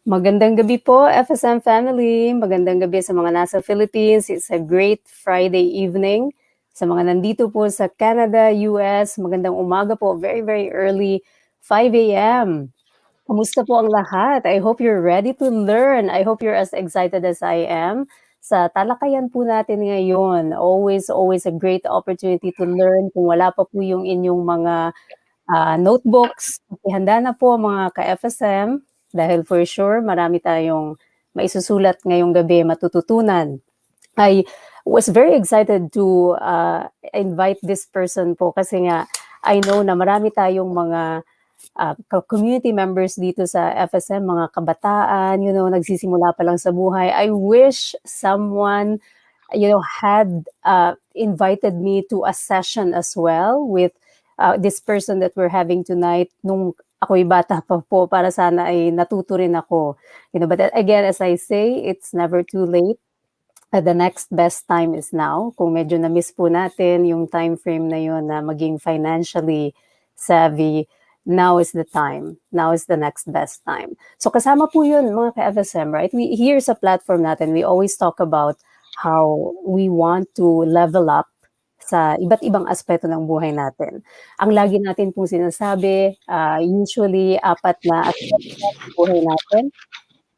Magandang gabi po, FSM family. Magandang gabi sa mga nasa Philippines. It's a great Friday evening. Sa mga nandito po sa Canada, US, magandang umaga po. Very, very early, 5 a.m. Kumusta po ang lahat? I hope you're ready to learn. I hope you're as excited as I am. Sa talakayan po natin ngayon, always a great opportunity to learn. Kung wala pa po yung inyong mga notebooks, ihanda na po mga ka-FSM dahil for sure marami tayong maisusulat ngayong gabi, matututunan. I was very excited to invite this person po kasi nga I know na marami tayong mga community members dito sa FSM, mga kabataan, nagsisimula pa lang sa buhay. I wish someone, had invited me to a session as well with this person that we're having tonight nung ako'y bata pa po para sana ay natuto rin ako. But again, as I say, it's never too late. The next best time is now. Kung medyo na-miss po natin yung time frame na yun na maging financially savvy, now is the time. Now is the next best time. So kasama po yun mga ka-FSM, right? Here sa platform natin, we always talk about how we want to level up sa iba't ibang aspeto ng buhay natin. Ang lagi natin pong sinasabi, usually 4 na aspeto ng buhay natin.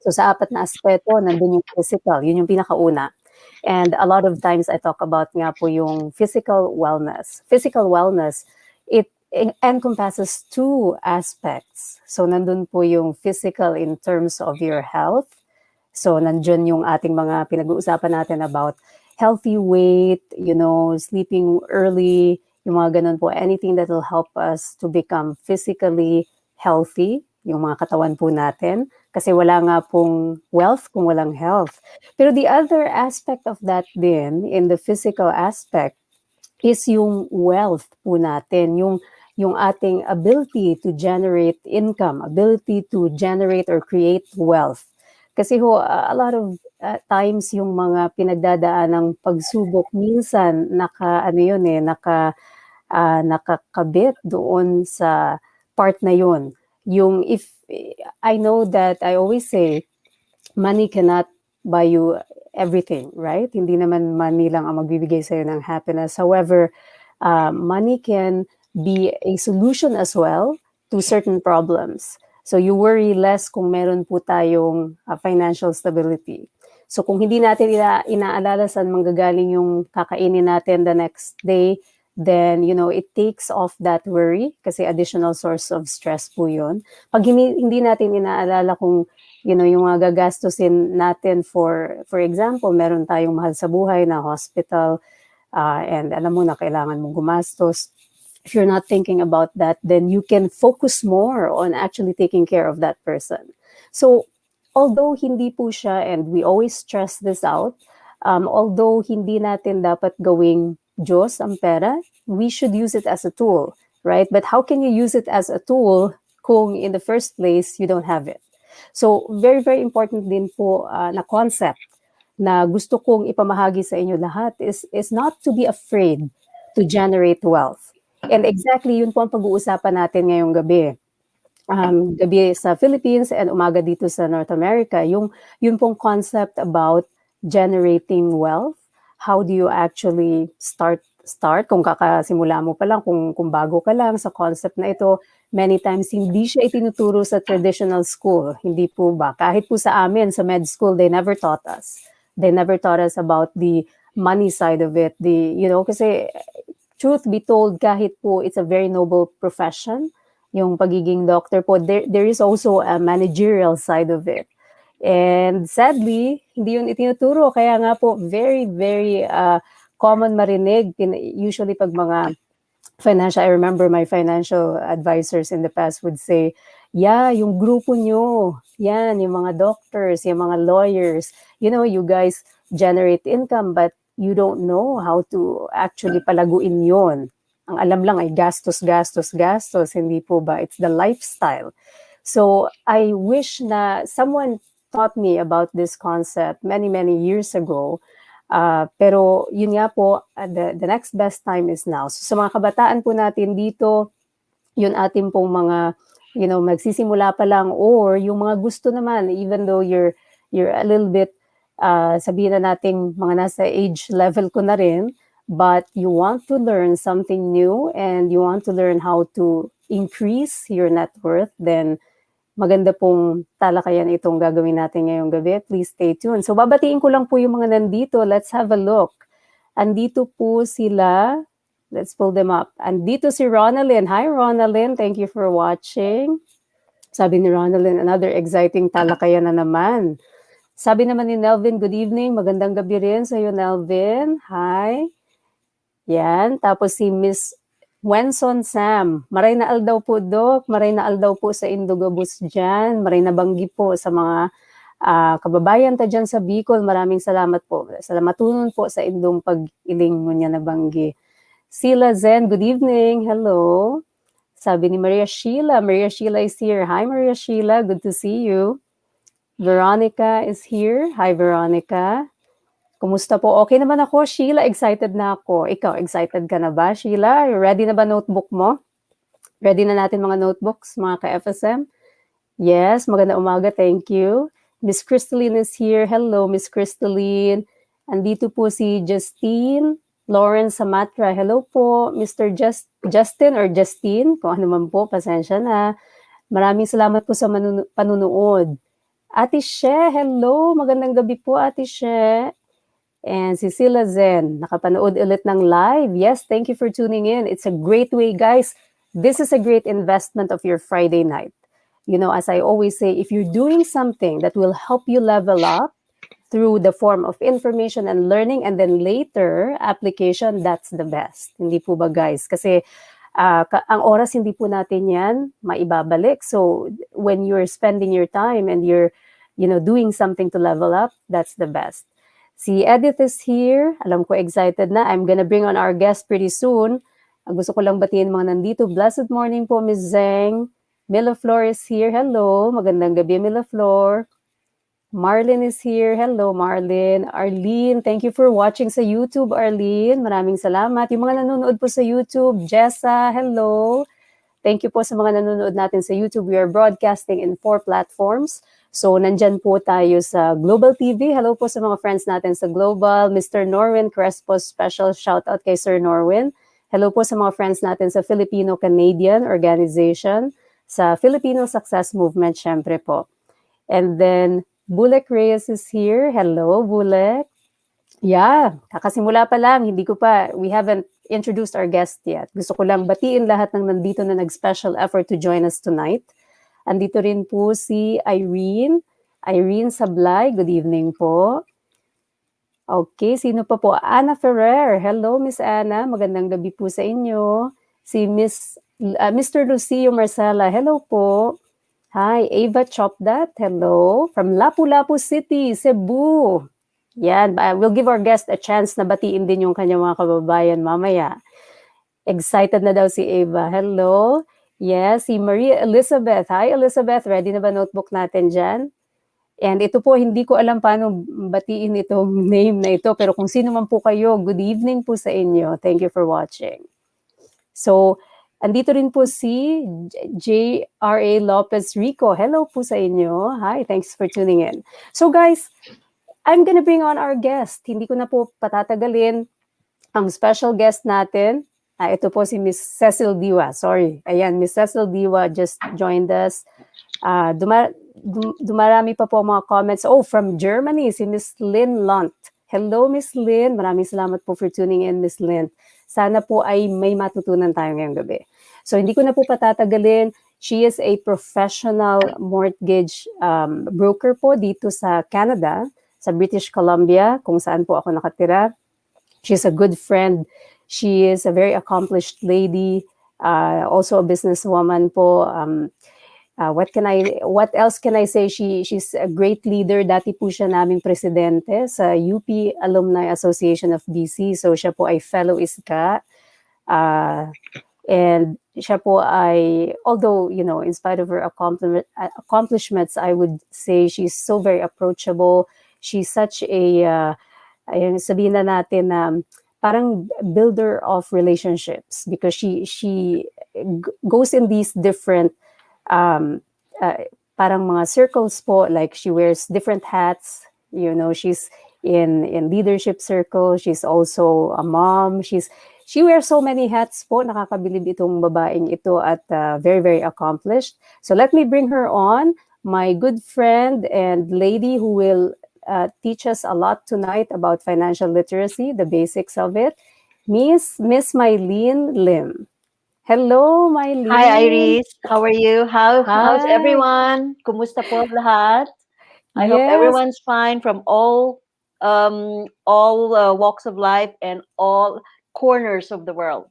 So sa 4 na aspeto, nandun yung physical, yun yung pinakauna. And a lot of times I talk about nga po yung physical wellness. Physical wellness, it encompasses 2 aspects. So nandun po yung physical in terms of your health. So nandun yung ating mga pinag-uusapan natin about healthy weight, sleeping early, yung mga ganun po, anything that will help us to become physically healthy, yung mga katawan po natin. Kasi wala nga pong wealth kung walang health. Pero the other aspect of that din, in the physical aspect, is yung wealth po natin, yung ating ability to generate income, ability to generate or create wealth. Kasi a lot of times yung mga pinagdadaan ng pagsubok minsan nakakabit doon sa part na yun. Yung if I know that I always say money cannot buy you everything, right? Hindi naman money lang ang magbibigay sa'yo ng happiness. However, money can be a solution as well to certain problems. So you worry less kung meron po tayong financial stability. So kung hindi natin inaalala saan manggagaling yung kakainin natin the next day, then, it takes off that worry kasi additional source of stress po yun. Pag hindi natin inaalala kung, yung mga gagastusin natin for example, meron tayong mahal sa buhay na hospital, and alam mo na kailangan mong gumastos. If you're not thinking about that, then you can focus more on actually taking care of that person. So, although hindi po siya, and we always stress this out, although hindi natin dapat gawing Diyos ang pera, we should use it as a tool, right? But how can you use it as a tool kung in the first place you don't have it? So, very, very important din po na concept na gusto kong ipamahagi sa inyo lahat is not to be afraid to generate wealth. And exactly yun po ang pag-uusapan natin ngayong gabi. Gabi sa Philippines and umaga dito sa North America, yun pong concept about generating wealth. How do you actually start kung kakasimula mo pa lang, kung bago ka lang sa concept na ito, many times hindi siya itinuturo sa traditional school, hindi po ba? Kahit po sa amin, sa med school, they never taught us. They never taught us about the money side of it. Kasi truth be told, kahit po it's a very noble profession, yung pagiging doctor po, there is also a managerial side of it. And sadly, hindi yun itinuturo. Kaya nga po, very, very common marinig. Usually pag mga I remember my financial advisors in the past would say, yeah, yung grupo nyo, yan, yung mga doctors, yung mga lawyers, you guys generate income, but you don't know how to actually palaguin yon. Ang alam lang ay gastos, hindi po ba? It's the lifestyle. So I wish na someone taught me about this concept many, many years ago. Pero yun nga po, the next best time is now. So sa mga kabataan po natin dito, yun ating pong mga magsisimula pa lang, or yung mga gusto naman, even though you're a little bit, sabihin na nating mga nasa age level ko na rin, but you want to learn something new and you want to learn how to increase your net worth, then maganda pong talakayan itong gagawin natin ngayong gabi. Please stay tuned. So babatiin ko lang po yung mga nandito. Let's have a look. Andito po sila. Let's pull them up. Andito si Ronalyn. Hi, Ronalyn. Thank you for watching. Sabi ni Ronalyn, another exciting talakayan na naman. Sabi naman ni Nelvin, good evening. Magandang gabi rin sa iyo, Nelvin. Hi. Yan. Tapos si Miss Wenson Sam. Maray na aldaw po, Doc. Maray na aldaw po sa Indogabus dyan. Maray na banggi po sa mga kababayan ta dyan sa Bicol. Maraming salamat po. Salamatunon po sa indong pag-iling mo niya na banggi. Sila Zen, good evening. Hello. Sabi ni Maria Sheila. Maria Sheila is here. Hi, Maria Sheila. Good to see you. Veronica is here. Hi, Veronica. Kumusta po? Okay naman ako, Sheila. Excited na ako. Ikaw, excited ka na ba, Sheila? Ready na ba notebook mo? Ready na natin mga notebooks, mga ka-FSM? Yes, maganda umaga. Thank you. Miss Crystalline is here. Hello, Miss Crystalline. Andito po si Justine Lawrence Samatra. Hello po, Mr. Justin or Justine. Kung ano man po, pasensya na. Maraming salamat po sa panunood. Ate She, hello. Magandang gabi po, Ate She. And Cecilia Zen, nakapanood ulit ng live. Yes, thank you for tuning in. It's a great way, guys. This is a great investment of your Friday night. As I always say, if you're doing something that will help you level up through the form of information and learning, and then later, application, that's the best. Hindi po ba, guys? Kasi ang oras, hindi po natin yan maibabalik. So when you're spending your time and you're, doing something to level up, that's the best. Si Edith is here. Alam ko excited na. I'm gonna bring on our guest pretty soon. Gusto ko lang batiin mga nandito. Blessed morning po, Ms. Zeng. Mila Flor is here. Hello. Magandang gabi, Mila Flor. Marlene is here. Hello, Marlene. Arlene, thank you for watching sa YouTube, Arlene. Maraming salamat. Yung mga nanonood po sa YouTube, Jessa, hello. Thank you po sa mga nanonood natin sa YouTube. We are broadcasting in 4 platforms. So, nandyan po tayo sa Global TV. Hello po sa mga friends natin sa Global. Mr. Norwin Crespo, special shout out kay Sir Norwin. Hello po sa mga friends natin sa Filipino-Canadian Organization, sa Filipino Success Movement, syempre po. And then, Bulek Reyes is here. Hello, Bulek. Yeah, kakasimula pa lang. We haven't introduced our guest yet. Gusto ko lang batiin lahat ng nandito na nag-special effort to join us tonight. Andito rin po si Irene. Irene Sablay, good evening po. Okay, sino pa po? Ana Ferrer. Hello, Miss Ana. Magandang gabi po sa inyo. Si Mr. Lucio Marcela. Hello po. Hi, Ava Chopdat. Hello. From Lapu-Lapu City, Cebu. Yan, we'll give our guest a chance na batiin din yung kanyang mga kababayan mamaya. Excited na daw si Ava. Hello. Yes, si Maria Elizabeth. Hi, Elizabeth. Ready na ba notebook natin dyan? And ito po, hindi ko alam paano batiin itong name na ito. Pero kung sino man po kayo, good evening po sa inyo. Thank you for watching. So, andito rin po si J.R.A. Lopez Rico. Hello po sa inyo. Hi, thanks for tuning in. So guys, I'm gonna bring on our guest. Hindi ko na po patatagalin ang special guest natin. Ito po si Miss Cecil Diwa. Sorry. Ayan, Miss Cecil Diwa just joined us. Dumarami pa po mga comments. Oh, from Germany, si Miss Lynn Lunt. Hello, Miss Lynn. Maraming salamat po for tuning in, Miss Lynn. Sana po ay may matutunan tayo ngayong gabi. So, hindi ko na po patatagalin. She is a professional mortgage broker po dito sa Canada, sa British Columbia, kung saan po ako nakatira. She's a good friend. She is a very accomplished lady, also a businesswoman po. What else can I say? She's a great leader. Dati po siya naming presidente sa UP Alumni Association of BC. So siya po ay fellow ISCA. And siya po ay, although, in spite of her accomplishments, I would say she's so very approachable. She's such a, sabihin na natin, parang builder of relationships, because she goes in these different um, parang mga circles po, like she wears different hats. You know, she's in leadership circle. She's also a mom. She wears so many hats po. Nakakabilib itong babaeng ito at very, very accomplished. So let me bring her on, my good friend and lady who will teach us a lot tonight about financial literacy, the basics of it, Miss Mylene Lim. Hello, Hi Mylene. Iris, how are you? How's Hi. everyone? Kumusta po lahat? I hope Yes, everyone's fine from all walks of life and all corners of the world.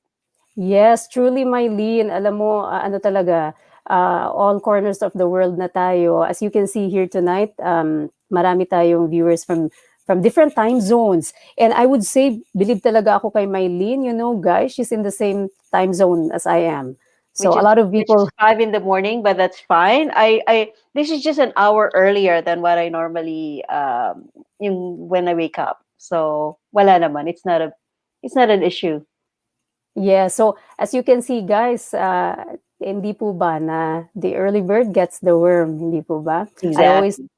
yes, truly, Mylene. Alam mo, ano talaga, all corners of the world na tayo. As you can see here tonight, marami tayong viewers from different time zones. And I would say, believe talaga ako kay Mylene. You know, guys, she's in the same time zone as I am. So which a is lot of which is people, 5 in the morning, but that's fine. I this is just an hour earlier than what I normally when I wake up. So wala naman. It's not an issue. yeah. So as you can see, guys, hindi po ba na the early bird gets the worm, hindi po ba? I always Exactly.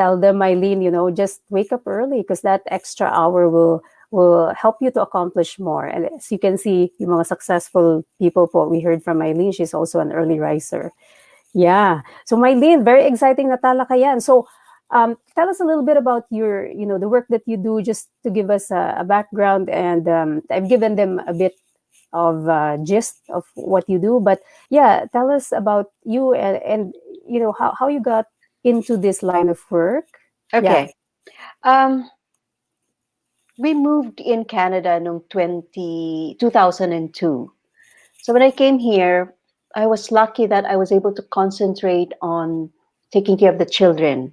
tell them, Mylene, you know, just wake up early because that extra hour will help you to accomplish more. And as you can see, yung mga successful people po, we heard from Mylene, she's also an early riser. Yeah. So Mylene, very exciting na talakayan. So tell us a little bit about your, you know, the work that you do, just to give us a background. And I've given them a bit of gist of what you do, but yeah, tell us about you and you know how you got into this line of work. Yeah. Okay. Um, we moved in Canada in 2002. So when I came here, I was lucky that I was able to concentrate on taking care of the children.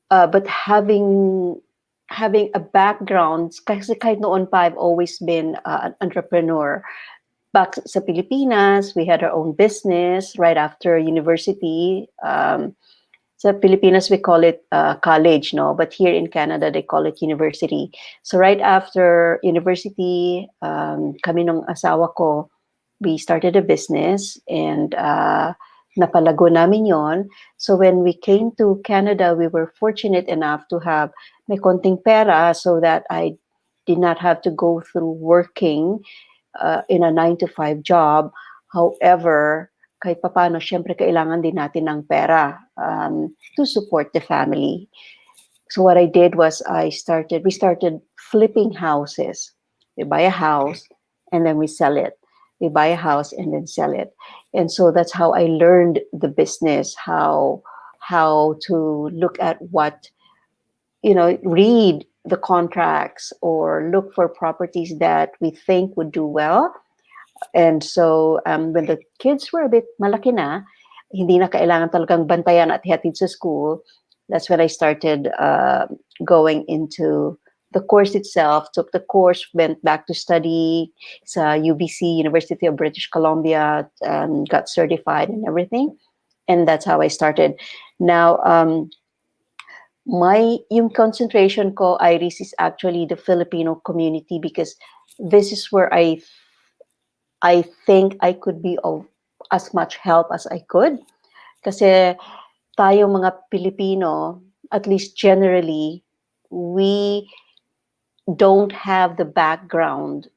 But having a background, kasi kahit noon pa, I've always been an entrepreneur. Back sa Pilipinas, we had our own business right after university. Sa Pilipinas, we call it college, no? But here in Canada, they call it university. So right after university, kami nung asawa ko, we started a business and napalago namin yon. So when we came to Canada, we were fortunate enough to have may konting pera so that I did not have to go through working in a 9 to 5 job. However, kahit papano, syempre kailangan din natin ng pera to support the family. So what I did was we started flipping houses. We buy a house and then we sell it. We buy a house and then sell it. And so that's how I learned the business, how to look at what, read the contracts or look for properties that we think would do well. And so when the kids were a bit malaki na, hindi na kailangan talagang bantayan at hatid sa school, that's when I started going into the course itself, took the course, went back to study sa UBC, University of British Columbia, got certified and everything. And that's how I started. Now, yung concentration ko, Iris, is actually the Filipino community because this is where I think I could be of as much help as I could. Kasi tayo mga Pilipino, at least generally, we don't have the background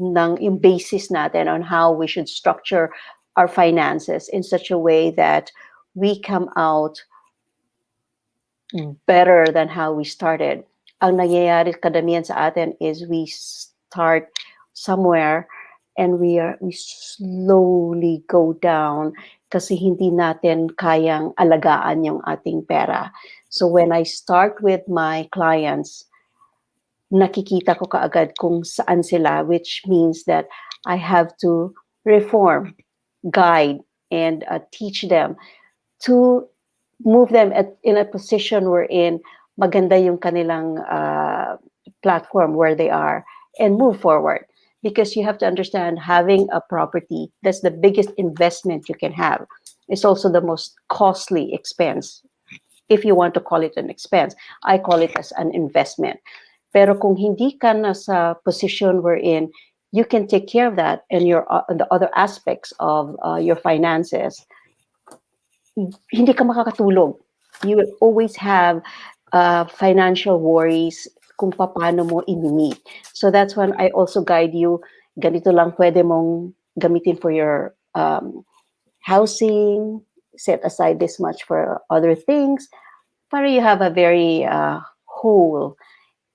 ng yung basis natin on how we should structure our finances in such a way that we come out better than how we started. Ang nangyayari kadamihan sa atin is we start somewhere and we slowly go down kasi hindi natin kayang alagaan yung ating pera. So when I start with my clients, nakikita ko kaagad kung saan sila, which means that I have to reform, guide, and teach them to move them in a position wherein maganda yung kanilang platform where they are and move forward. Because you have to understand, having a property, that's the biggest investment you can have. It's also the most costly expense. If you want to call it an expense, I call it as an investment. Pero kung hindi ka na sa position wherein you can take care of that and the other aspects of your finances, hindi ka makakatulog. You will always have financial worries kung paano mo ini-meet. So that's when I also guide you, ganito lang pwede mong gamitin for your housing, set aside this much for other things, para you have a very whole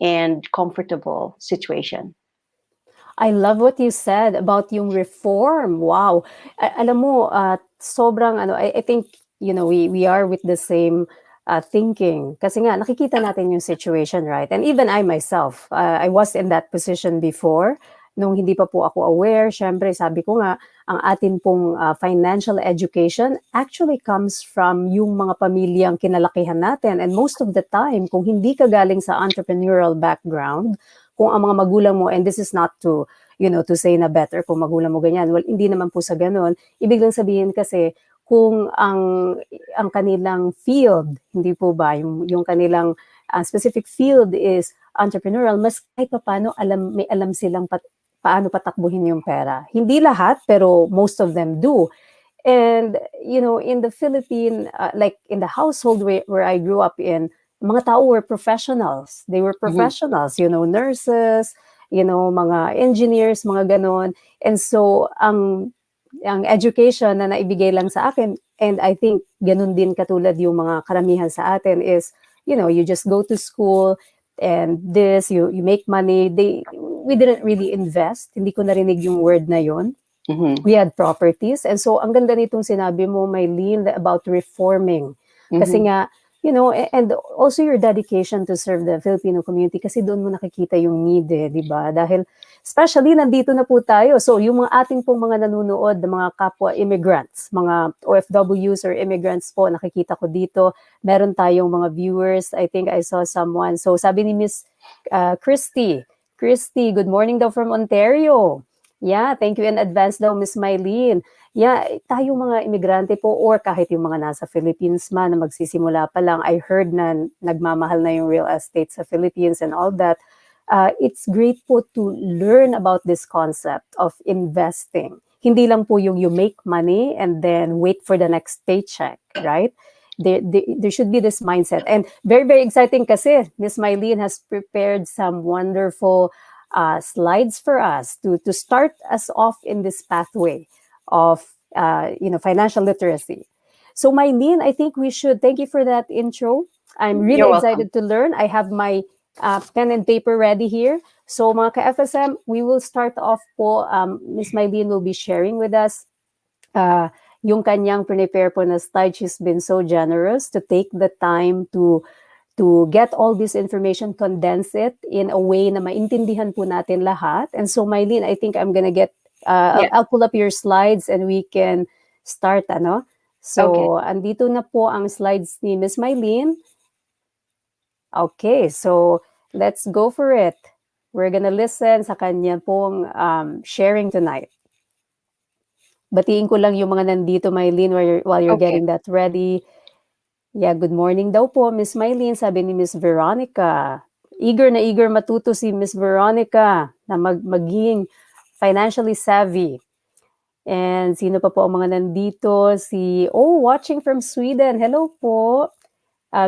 and comfortable situation. I love what you said about yung reform. Wow. Alam mo, sobrang ano, I think, you know, we are with the same thinking. Kasi nga, nakikita natin yung situation, right? And even I myself, I was in that position before. Nung hindi pa po ako aware, syempre, sabi ko nga, ang atin pong financial education actually comes from yung mga pamilyang kinalakihan natin. And most of the time, kung hindi ka galing sa entrepreneurial background, kung ang mga magulang mo, and this is not to, you know, to say na better kung magulang mo ganyan. Well, hindi naman po sa ganun. Ibig lang sabihin kasi, kung ang kanilang field, hindi po ba, yung kanilang specific field is entrepreneurial, mas kahit pa paano, may alam silang paano patakbuhin yung pera. Hindi lahat, pero most of them do. And, you know, in the Philippine, like in the household where I grew up in, mga tao were professionals. They were Mhm. professionals, you know, nurses, you know, mga engineers, mga ganon. And so, ang education na naibigay lang sa akin, and I think ganun din katulad yung mga karamihan sa atin is, you know, you just go to school, and you make money. We didn't really invest. Hindi ko narinig yung word na yun. Mhm. We had properties. And so, ang ganda nitong sinabi mo, Mylene, about reforming. Kasi Mhm. nga, you know, and also your dedication to serve the Filipino community kasi doon mo nakikita yung need, di ba? Dahil, especially, nandito na po tayo. So, yung mga ating pong mga nanonood, mga kapwa immigrants, mga OFWs or immigrants po, nakikita ko dito, meron tayong mga viewers. I think I saw someone. So, sabi ni Miss Christy, good morning daw from Ontario. Yeah, thank you in advance daw, Miss Mylene. Yeah, tayo mga imigrante po or kahit yung mga nasa Philippines man na magsisimula pa lang, I heard na nagmamahal na yung real estate sa Philippines and all that. It's great po to learn about this concept of investing. Hindi lang po yung you make money and then wait for the next paycheck, right? There should be this mindset. And very, very exciting kasi Miss Mylene has prepared some wonderful slides for us to start us off in this pathway of you know, financial literacy. So Mylene, I think we should thank you for that intro. I'm You're really welcome. excited to learn. I have my pen and paper ready here. So mga ka-FSM, we will start off po. Miss Mylene will be sharing with us yung kanyang prepare po na slide. She's been so generous to take the time to get all this information, condense it in a way na maintindihan po natin lahat. And so, Mylene, I think I'm gonna get, Yeah. I'll pull up your slides and we can start, ano? Okay. So, andito na po ang slides ni Miss Mylene. Okay, so let's go for it. We're gonna listen sa kanya pong sharing tonight. Batiin ko lang yung mga nandito, Mylene, while you're Okay. getting that ready. Yeah, good morning daw po, Miss Mylene, sabi ni Miss Veronica. Eager na eager matuto si Miss Veronica na maging financially savvy. And sino pa po ang mga nandito? Watching from Sweden. Hello po.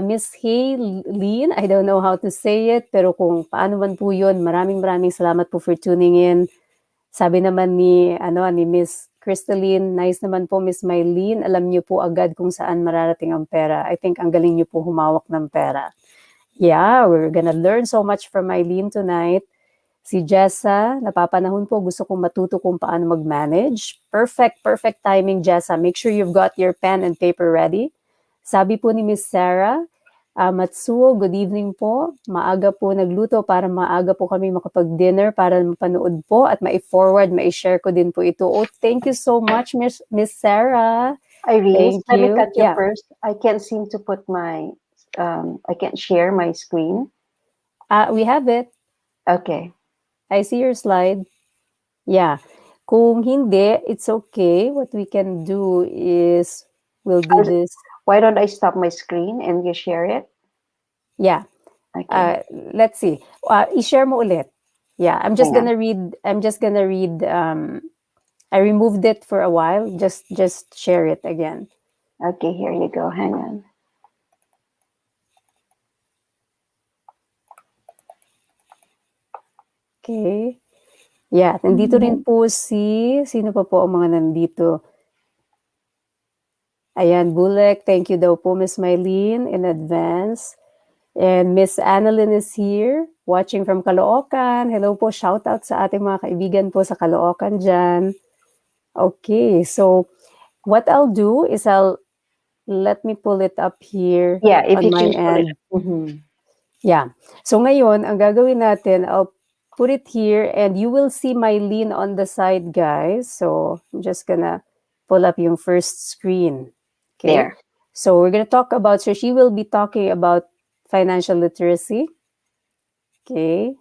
Miss Haylene, I don't know how to say it, pero kung paano man po yun, maraming salamat po for tuning in. Sabi naman ni Miss Crystalline, nice naman po Miss Mylene, alam niyo po agad kung saan mararating ang pera. I think ang galing niyo po humawak ng pera. Yeah, we're gonna learn so much from Mylene tonight. Si Jessa, napapanahon po, gusto kong matuto kung paano mag-manage. Perfect timing, Jessa. Make sure you've got your pen and paper ready. Sabi po ni Miss Sarah, Matsuo, good evening po. Maaga po nagluto para maaga po kami makapag-dinner para mapanood po at ma-forward, ma-share ko din po ito. Oh, thank you so much, Miss Sarah. Iris, Thank let me you. cut you Yeah, first. I can't seem to put my, I can't share my screen. we have it. Okay. I see your slide. Yeah. Kung hindi, it's okay. What we can do is we'll do this. Why don't I stop my screen and you share it? Yeah. Okay. Let's see. I-share mo ulit. Yeah, I'm just Hang on. gonna read. I removed it for a while. Just share it again. Okay, here you go. Hang on. Okay. Yeah, nandito rin po sino pa po ang mga nandito? Ayan, Bulek, thank you daw po, Miss Mylene, in advance. And Miss Annalyn is here, watching from Caloocan. Hello po, shout out sa ating mga kaibigan po sa Caloocan dyan. Okay, so what I'll do is let me pull it up here Yeah, if on you my can pull it end. up. Mhm. Yeah. So ngayon, ang gagawin natin, I'll put it here and you will see Mylene on the side, guys. So I'm just gonna pull up yung first screen. Okay. There. So we're gonna talk about, so she will be talking about financial literacy. Okay.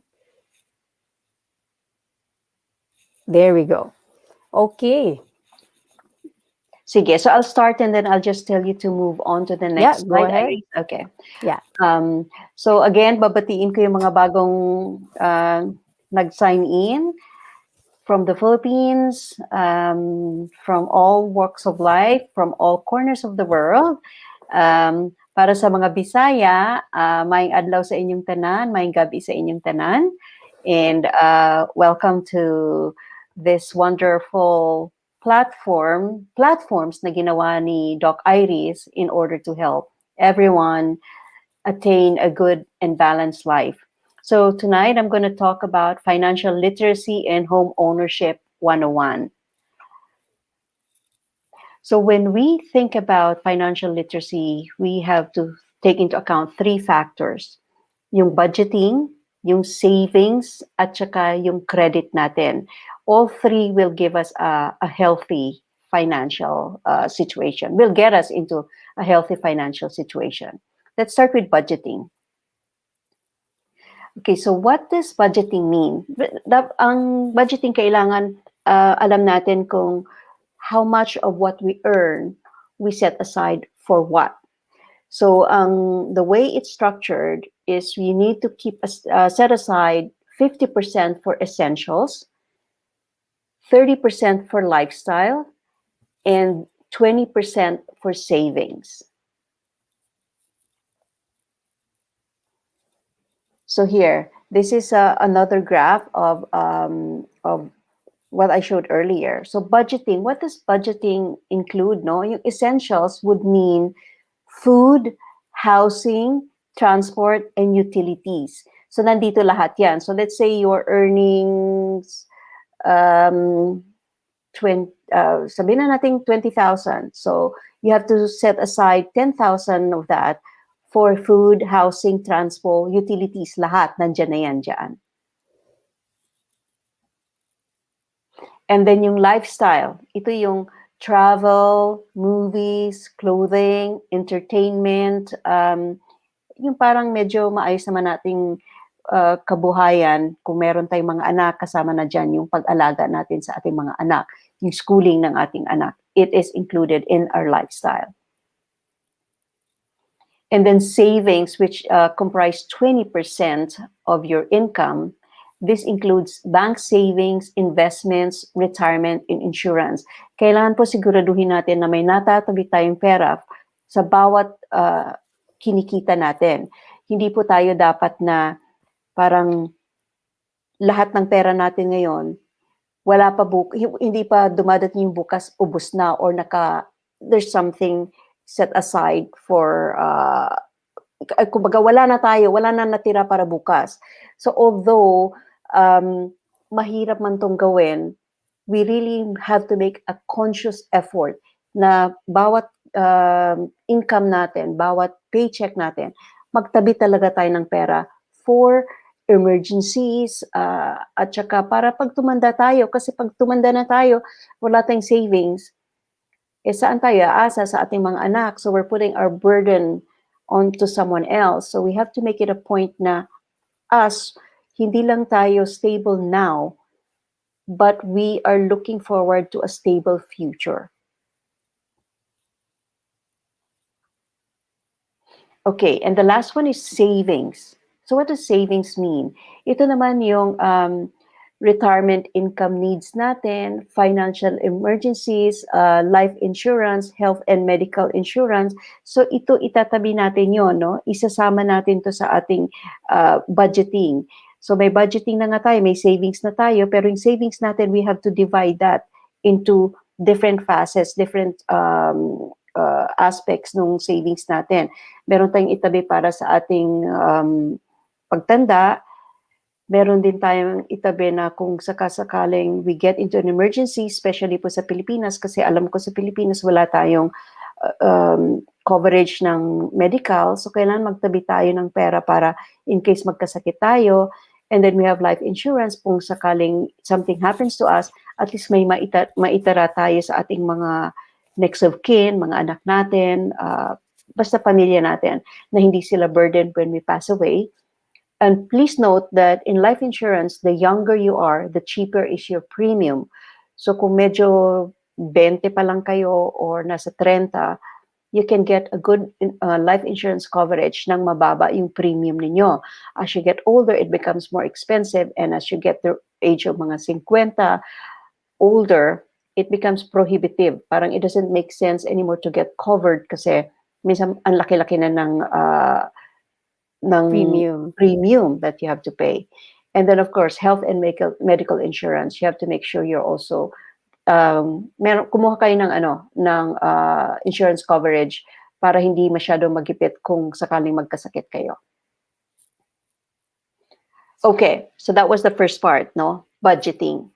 There we go. Okay. Sige, so I'll start and then I'll just tell you to move on to the Yeah, next go slide, ahead. Iris. Okay. Yeah. So again, babatiin ko yung mga bagong nag-sign in from the Philippines, from all walks of life, from all corners of the world. Para sa mga Bisaya, maayong adlaw sa inyong tanan, maayong gabi sa inyong tanan. And welcome to this wonderful platforms na ginawa ni Doc Iris in order to help everyone attain a good and balanced life. So tonight I'm going to talk about financial literacy and home ownership 101. So when we think about financial literacy, we have to take into account three factors. Yung budgeting, yung savings, at saka yung credit natin. All three will give us a healthy financial situation, will get us into a healthy financial situation. Let's start with budgeting. Okay, so what does budgeting mean? Ang budgeting kailangan alam natin kung how much of what we earn we set aside for what. So the way it's structured is we need to set aside 50% for essentials, 30% for lifestyle, and 20% for savings. So here, this is another graph of what I showed earlier. So budgeting, what does budgeting include? No, yung essentials would mean food, housing, transport, and utilities. So nandito lahat yan. So let's say your earnings, 20, sabihin na natin 20,000. So you have to set aside 10,000 of that for food, housing, transport, utilities, lahat nandyan na yan dyan. And then yung lifestyle, ito yung travel, movies, clothing, entertainment, yung parang medyo maayos naman nating kabuhayan kung meron tayong mga anak, kasama na dyan yung pag-alaga natin sa ating mga anak, yung schooling ng ating anak. It is included in our lifestyle. And then savings, which comprise 20% of your income. This includes bank savings, investments, retirement, and insurance. Kailangan po siguraduhin natin na may natatabi tayong pera sa bawat kinikita natin. Hindi po tayo dapat na parang lahat ng pera natin ngayon, wala pa hindi pa dumadating yung bukas, ubos na, or there's something set aside for kumbaga wala na natira para bukas. So although mahirap man tong gawin, we really have to make a conscious effort na bawat income natin, bawat paycheck natin, magtabi talaga tayo ng pera for emergencies, at saka para pag tumanda tayo, kasi pag tumanda na tayo, wala tayong savings, saan tayo aasa sa ating mga anak? So we're putting our burden onto someone else. So we have to make it a point na us, hindi lang tayo stable now, but we are looking forward to a stable future. Okay, and the last one is savings. So what does savings mean? Ito naman yung retirement income needs natin, financial emergencies, life insurance, health and medical insurance. So ito itatabi natin yon, no? Isasama natin to sa ating budgeting. So may budgeting na nga tayo, may savings na tayo, pero yung savings natin, we have to divide that into different facets, different aspects ng savings natin. Meron tayong itabi para sa ating pagtanda, meron din tayong itabi na kung sakasakaling we get into an emergency, especially po sa Pilipinas, kasi alam ko sa Pilipinas wala tayong coverage ng medical, so kailangan magtabi tayo ng pera para in case magkasakit tayo. And then we have life insurance kung sakaling something happens to us, at least may maitara tayo sa ating mga next of kin, mga anak natin, basta pamilya natin, na hindi sila burdened when we pass away. And please note that in life insurance, the younger you are, the cheaper is your premium. So kung medyo 20 pa lang kayo or nasa 30, you can get a good life insurance coverage nang mababa yung premium ninyo. As you get older, it becomes more expensive, and as you get the age of mga 50, older, it becomes prohibitive. Parang it doesn't make sense anymore to get covered kasi minsan ang laki-laki na ng premium that you have to pay. And then of course, health and medical insurance, you have to make sure you're also kumuha kayo ng insurance coverage para hindi masyado magipit kung sakaling magkasakit kayo. Okay, so that was the first part, no? Budgeting.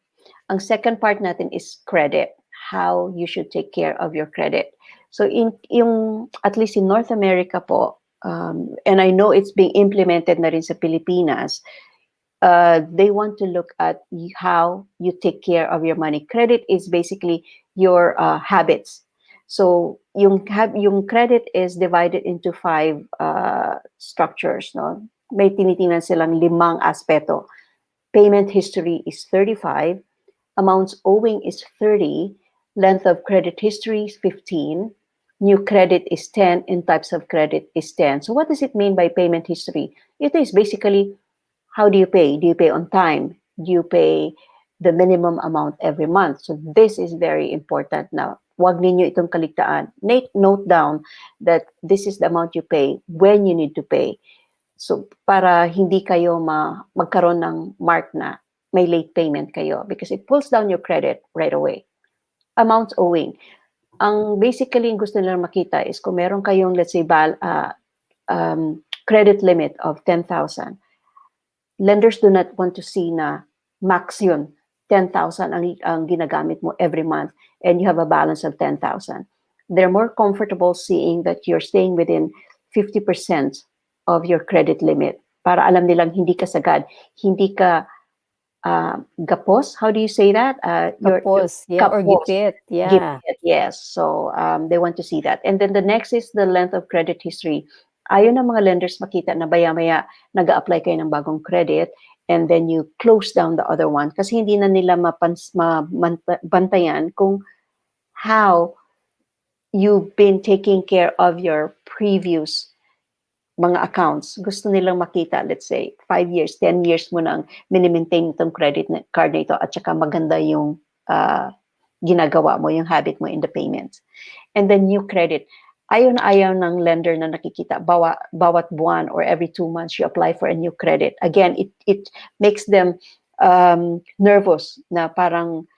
Ang second part natin is credit, how you should take care of your credit. So at least in North America po, and I know it's being implemented na rin sa Pilipinas, they want to look at how you take care of your money. Credit is basically your habits. So yung credit is divided into 5 structures, no? May tinitingnan silang 5 aspeto. Payment history is 35, amounts owing is 30, length of credit history is 15, new credit is 10, and types of credit is 10. So what does it mean by payment history? It is basically, how do you pay? Do you pay on time? Do you pay the minimum amount every month? So this is very important now. Wag ninyo itong kaligtaan. Note down that this is the amount you pay when you need to pay. So para hindi kayo magkaroon ng mark na may late payment kayo, because it pulls down your credit right away. Amounts owing. Ang basically yung gusto nilang makita is kung meron kayong, let's say, credit limit of 10,000, lenders do not want to see na max yun, 10,000 ang ginagamit mo every month and you have a balance of 10,000. They're more comfortable seeing that you're staying within 50% of your credit limit para alam nilang hindi ka sagad, hindi ka gapos. How do you say that? Gapos, yeah, or gipit, yeah. Gipit, yes. So they want to see that. And then the next is the length of credit history. Ayaw ng mga lenders makita na baya-maya nag-a-apply kayo ng bagong credit and then you close down the other one kasi hindi na nila mabantayan kung how you've been taking care of your previous mga accounts. Gusto nilang makita, let's say, 5 years, 10 years mo nang minimaintain itong credit card na ito at saka maganda yung ginagawa mo, yung habit mo in the payments. And then new credit. Ayaw na ayaw ng lender na nakikita bawat buwan or every 2 months you apply for a new credit. Again, it makes them nervous na parang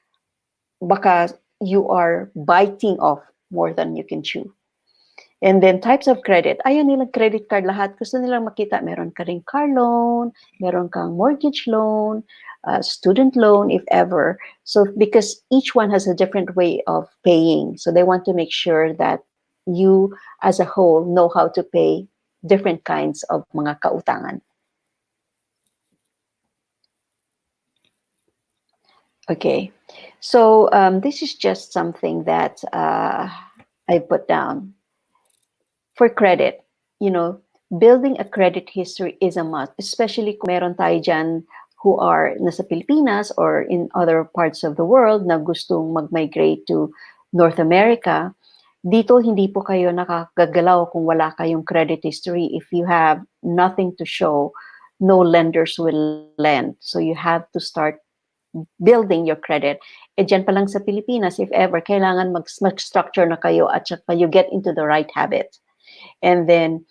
baka you are biting off more than you can chew. And then types of credit. Ayaw nilang credit card lahat. Gusto nilang makita, meron ka ring car loan, meron kang mortgage loan, student loan, if ever. So because each one has a different way of paying. So they want to make sure that you as a whole know how to pay different kinds of mga kautangan. Okay. So this is just something that I put down. For credit, building a credit history is a must, especially kung meron tayo dyan who are nasa Pilipinas or in other parts of the world na gustong mag-migrate to North America. Dito, hindi po kayo nakagagalaw kung wala kayong credit history. If you have nothing to show, no lenders will lend. So you have to start building your credit. Dyan pa lang sa Pilipinas, if ever, kailangan mag-structure na kayo at saka you get into the right habit. And then,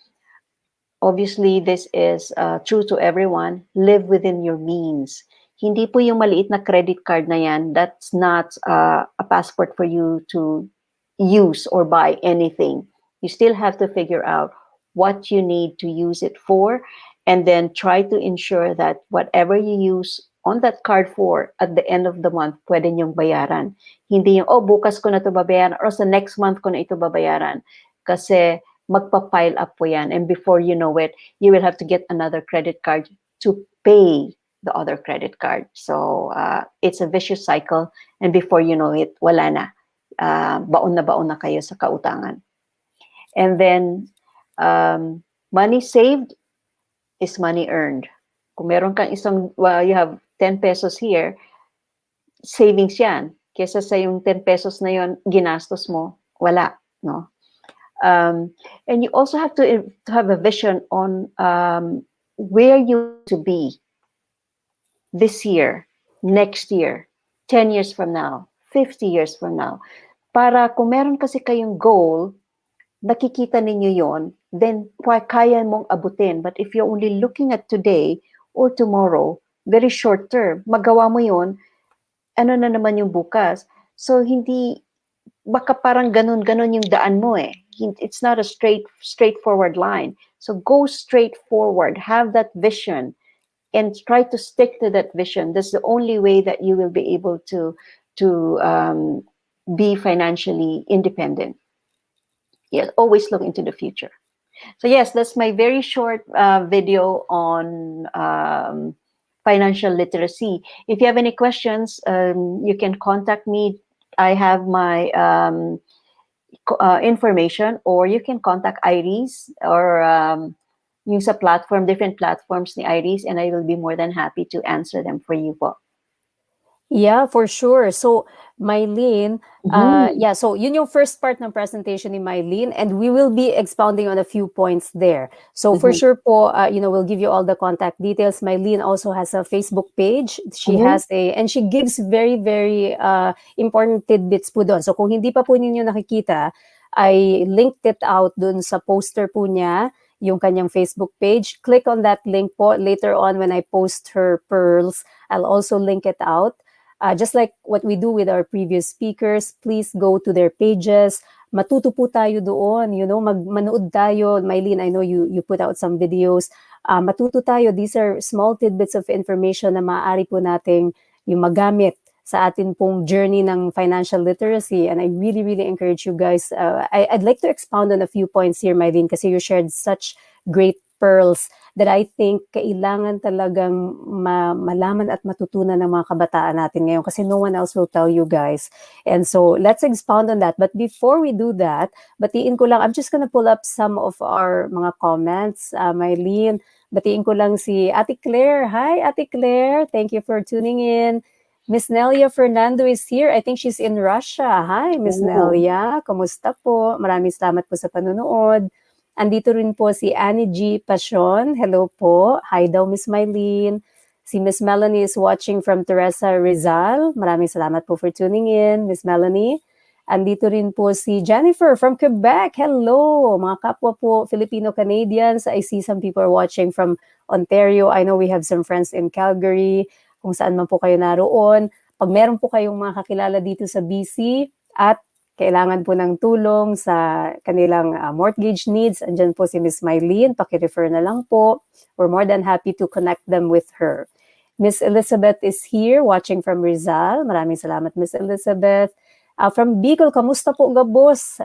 obviously, this is true to everyone. Live within your means. Hindi po yung maliit na credit card na yan, that's not a passport for you to use or buy anything. You still have to figure out what you need to use it for, and then try to ensure that whatever you use on that card for, at the end of the month, pwede niyong bayaran. Hindi yung, oh, bukas ko na ito babayaran, or sa next month ko na ito babayaran. Kasi magpa-pile up po yan. And before you know it, you will have to get another credit card to pay the other credit card. So it's a vicious cycle. And before you know it, wala na. Baon na kayo sa kautangan. And then, money saved is money earned. Kung meron kang you have 10 pesos here, savings yan. Kesa sa yung 10 pesos na yon ginastos mo, wala. No? And you also have to have a vision on where you want to be this year, next year, 10 years from now, 50 years from now. Para kung meron kasi kayong goal, nakikita ninyo yon, then kaya mong abutin. But if you're only looking at today or tomorrow, very short term, magawa mo yon, ano na naman yung bukas. So hindi, baka parang ganun yung daan mo eh. It's not a straightforward line. So go straight forward, have that vision, and try to stick to that vision. That's the only way that you will be able to be financially independent. Yes, always look into the future. So yes, that's my very short video on financial literacy. If you have any questions, you can contact me. I have my information, or you can contact Iris or use a platform, different platforms ni Iris, and I will be more than happy to answer them for you po. Yeah, for sure. So, Mylene, yeah, so yun yung first part ng presentation ni Mylene, and we will be expounding on a few points there. So, for sure po, we'll give you all the contact details. Mylene also has a Facebook page. She has and she gives very, very important tidbits po doon. So, kung hindi pa po ninyo nakikita, I linked it out dun sa poster po niya, yung kanyang Facebook page. Click on that link po. Later on, when I post her pearls, I'll also link it out. Just like what we do with our previous speakers, please go to their pages. Matuto po tayo doon, manood tayo. Mylene, I know you put out some videos. Matuto tayo. These are small tidbits of information na maaari po nating yung magamit sa atin pong journey ng financial literacy. And I really, really encourage you guys. I'd like to expound on a few points here, Mylene, kasi you shared such great pearls that I think kailangan talagang malaman at matutunan ng mga kabataan natin ngayon, kasi no one else will tell you guys. And so let's expound on that. But before we do that, batiin ko lang, I'm just gonna pull up some of our mga comments. Mylene, batiin ko lang si Ate Claire. Hi, Ate Claire. Thank you for tuning in. Miss Nelia Fernando is here. I think she's in Russia. Hi, Miss Nelia. Kumusta po? Maraming salamat po sa panunood. Andito rin po si Annie G. Passion. Hello po. Hi daw, Miss Mylene. Si Miss Melanie is watching from Teresa Rizal. Maraming salamat po for tuning in, Miss Melanie. Andito rin po si Jennifer from Quebec. Hello, mga kapwa po Filipino-Canadians. I see some people are watching from Ontario. I know we have some friends in Calgary. Kung saan man po kayo naroon. Pag meron po kayong mga kakilala dito sa BC at kailangan po ng tulong sa kanilang mortgage needs, andyan po si Miss Mylene, paki-refer na lang po. We're more than happy to connect them with her. Miss Elizabeth is here, watching from Rizal. Maraming salamat, Miss Elizabeth. From Bicol, kamusta po gabos?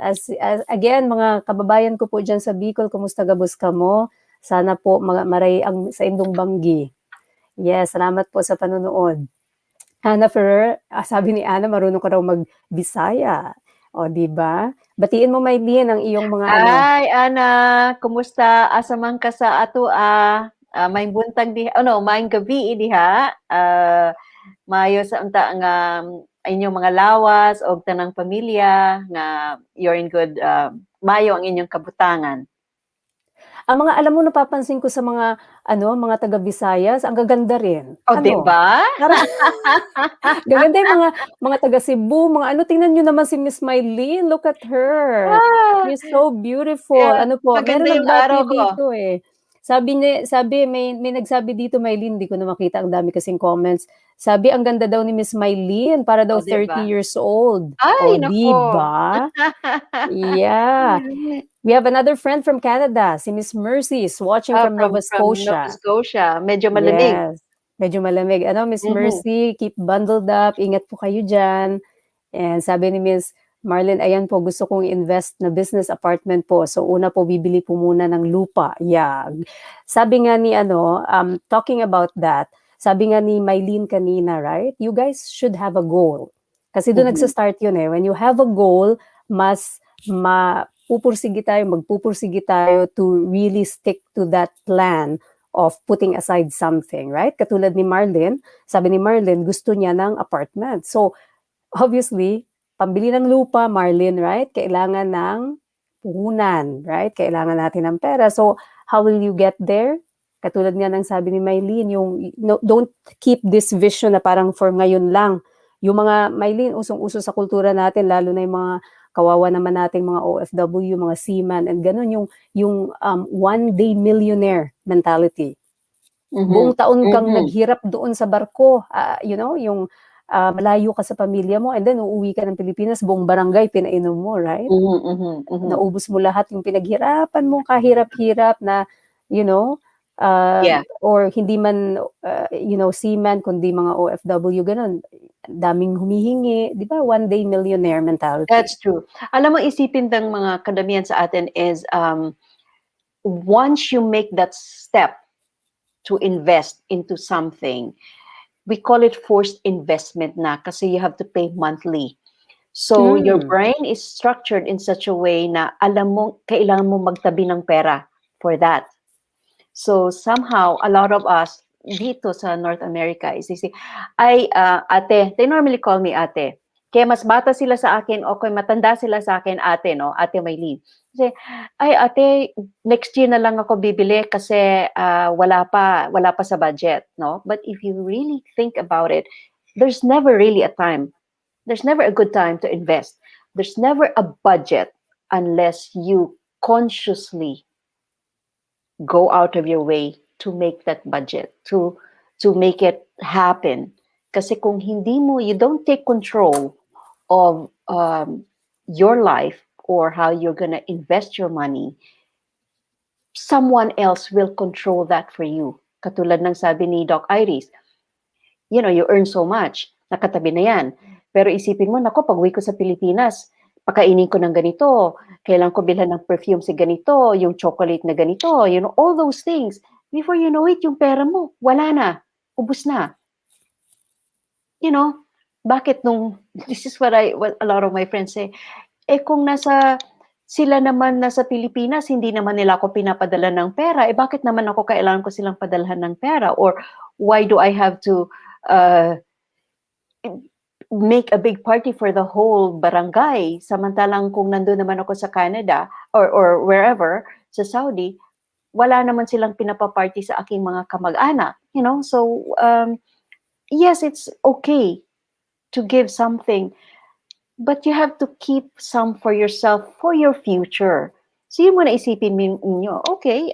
Again, mga kababayan ko po dyan sa Bicol, kamusta gabos kamo? Sana po maray ang sa indong banggi. Yes, salamat po sa panunood. Ana Ferrer, sabi ni Ana, marunong ka raw mag-Bisaya. O, di ba? Batiin mo, Mylene, ang iyong mga Ay, Ana, kumusta? Asamang ka sa ato may buntag diha, may gabi diha. Mayo sa unta nga inyong mga lawas o tanang pamilya nga you're in good mayo ang inyong kabutangan. Ang mga alam mo napapansin ko sa mga ano, mga taga Visayas ang gaganda rin. Oh, 'di Ano, ba? parang gaganda yung mga taga Cebu, mga ano, tingnan niyo naman si Miss Mylene, look at her. Ah, She's so beautiful. kaya Ano po, maganda meron yung araw nagbati ko. dito, eh. Sabi may nagsabi dito, Mylene, hindi ko na makita, ang dami kasing comments. Sabi ang ganda daw ni Miss Mylene, para daw Oh, 'di 30 ba? years old. Ay Oh, naku. 'di ba? Yeah. We have another friend from Canada, si Miss Mercy is watching from Nova From Nova Scotia. Scotia, medyo malamig. Yes, medyo malamig. Ano, Miss Mhm, Mercy, keep bundled up, ingat po kayo diyan. And sabi ni Miss Marlene, ayan po, gusto kong invest na business apartment po. So una po, bibili po muna ng lupa. Yeah. Sabi nga ni ano, talking about that, sabi nga ni Mylene kanina, right? You guys should have a goal. Kasi doon mhm, nagsa-start yun, eh. When you have a goal, mas mapupursige tayo, magpupursige tayo to really stick to that plan of putting aside something, right? Katulad ni Marlene, sabi ni Marlene, gusto niya ng apartment. So, obviously, pambili ng lupa, Marlene, right? Kailangan ng puhunan, right? Kailangan natin ng pera. So, how will you get there? Katulad nga ng sabi ni Mylene, yung no, don't keep this vision na parang for ngayon lang. Yung mga, Mylene, usong-uso sa kultura natin, lalo na yung mga kawawa naman nating mga OFW, mga seaman, and ganun, yung one day millionaire mentality. mhm, Buong taon kang mhm, naghirap doon sa barko, you know, yung malayo ka sa pamilya mo and then uuwi ka ng Pilipinas, buong barangay pinainom mo, right? mhm, mhm, mhm. Naubos mo lahat yung pinaghirapan mo, kahirap-hirap na, you know, Yeah, or hindi man, you know, seaman, kundi mga OFW, ganun. Daming humihingi, di ba? One day millionaire mentality. that's true. Alam mo, isipin ng mga kadamihan sa atin is, once you make that step to invest into something, we call it forced investment na kasi you have to pay monthly. So your Mm. brain is structured in such a way na alam mo kailangan mo magtabi ng pera for that. So somehow a lot of us dito sa North America is they say, ay ate, they normally call me ate. Kaya mas bata sila sa akin o kaya matanda sila sa akin ate, no? Ate Mylene. Kasi, ay ate, next year na lang ako bibili kasi wala pa sa budget, no? But if you really think about it, there's never really a time. There's never a good time to invest. There's never a budget unless you consciously go out of your way to make that budget, to make it happen. Kasi kung hindi mo, you don't take control of your life or how you're gonna invest your money, someone else will control that for you. Katulad ng sabi ni Doc Iris, you know, you earn so much, nakatabi na yan. Pero isipin mo, nako, pag uwi ko sa Pilipinas, pakainin ko ng ganito, kailangan ko bilhan ng perfume si ganito, yung chocolate na ganito, you know, all those things. Before you know it, yung pera mo, wala na, ubus na. You know, bakit nung, this is what a lot of my friends say, kung sila naman nasa Pilipinas, hindi naman nila ako pinapadala ng pera, bakit naman ako kailangan ko silang padalhan ng pera? Or why do I have to make a big party for the whole barangay, samantalang kung nandun naman ako sa Canada or wherever, sa Saudi, wala naman silang pinapaparty sa aking mga kamag-anak, you know? So, yes, it's okay to give something, but you have to keep some for yourself, for your future. So, yun muna isipin ninyo, okay,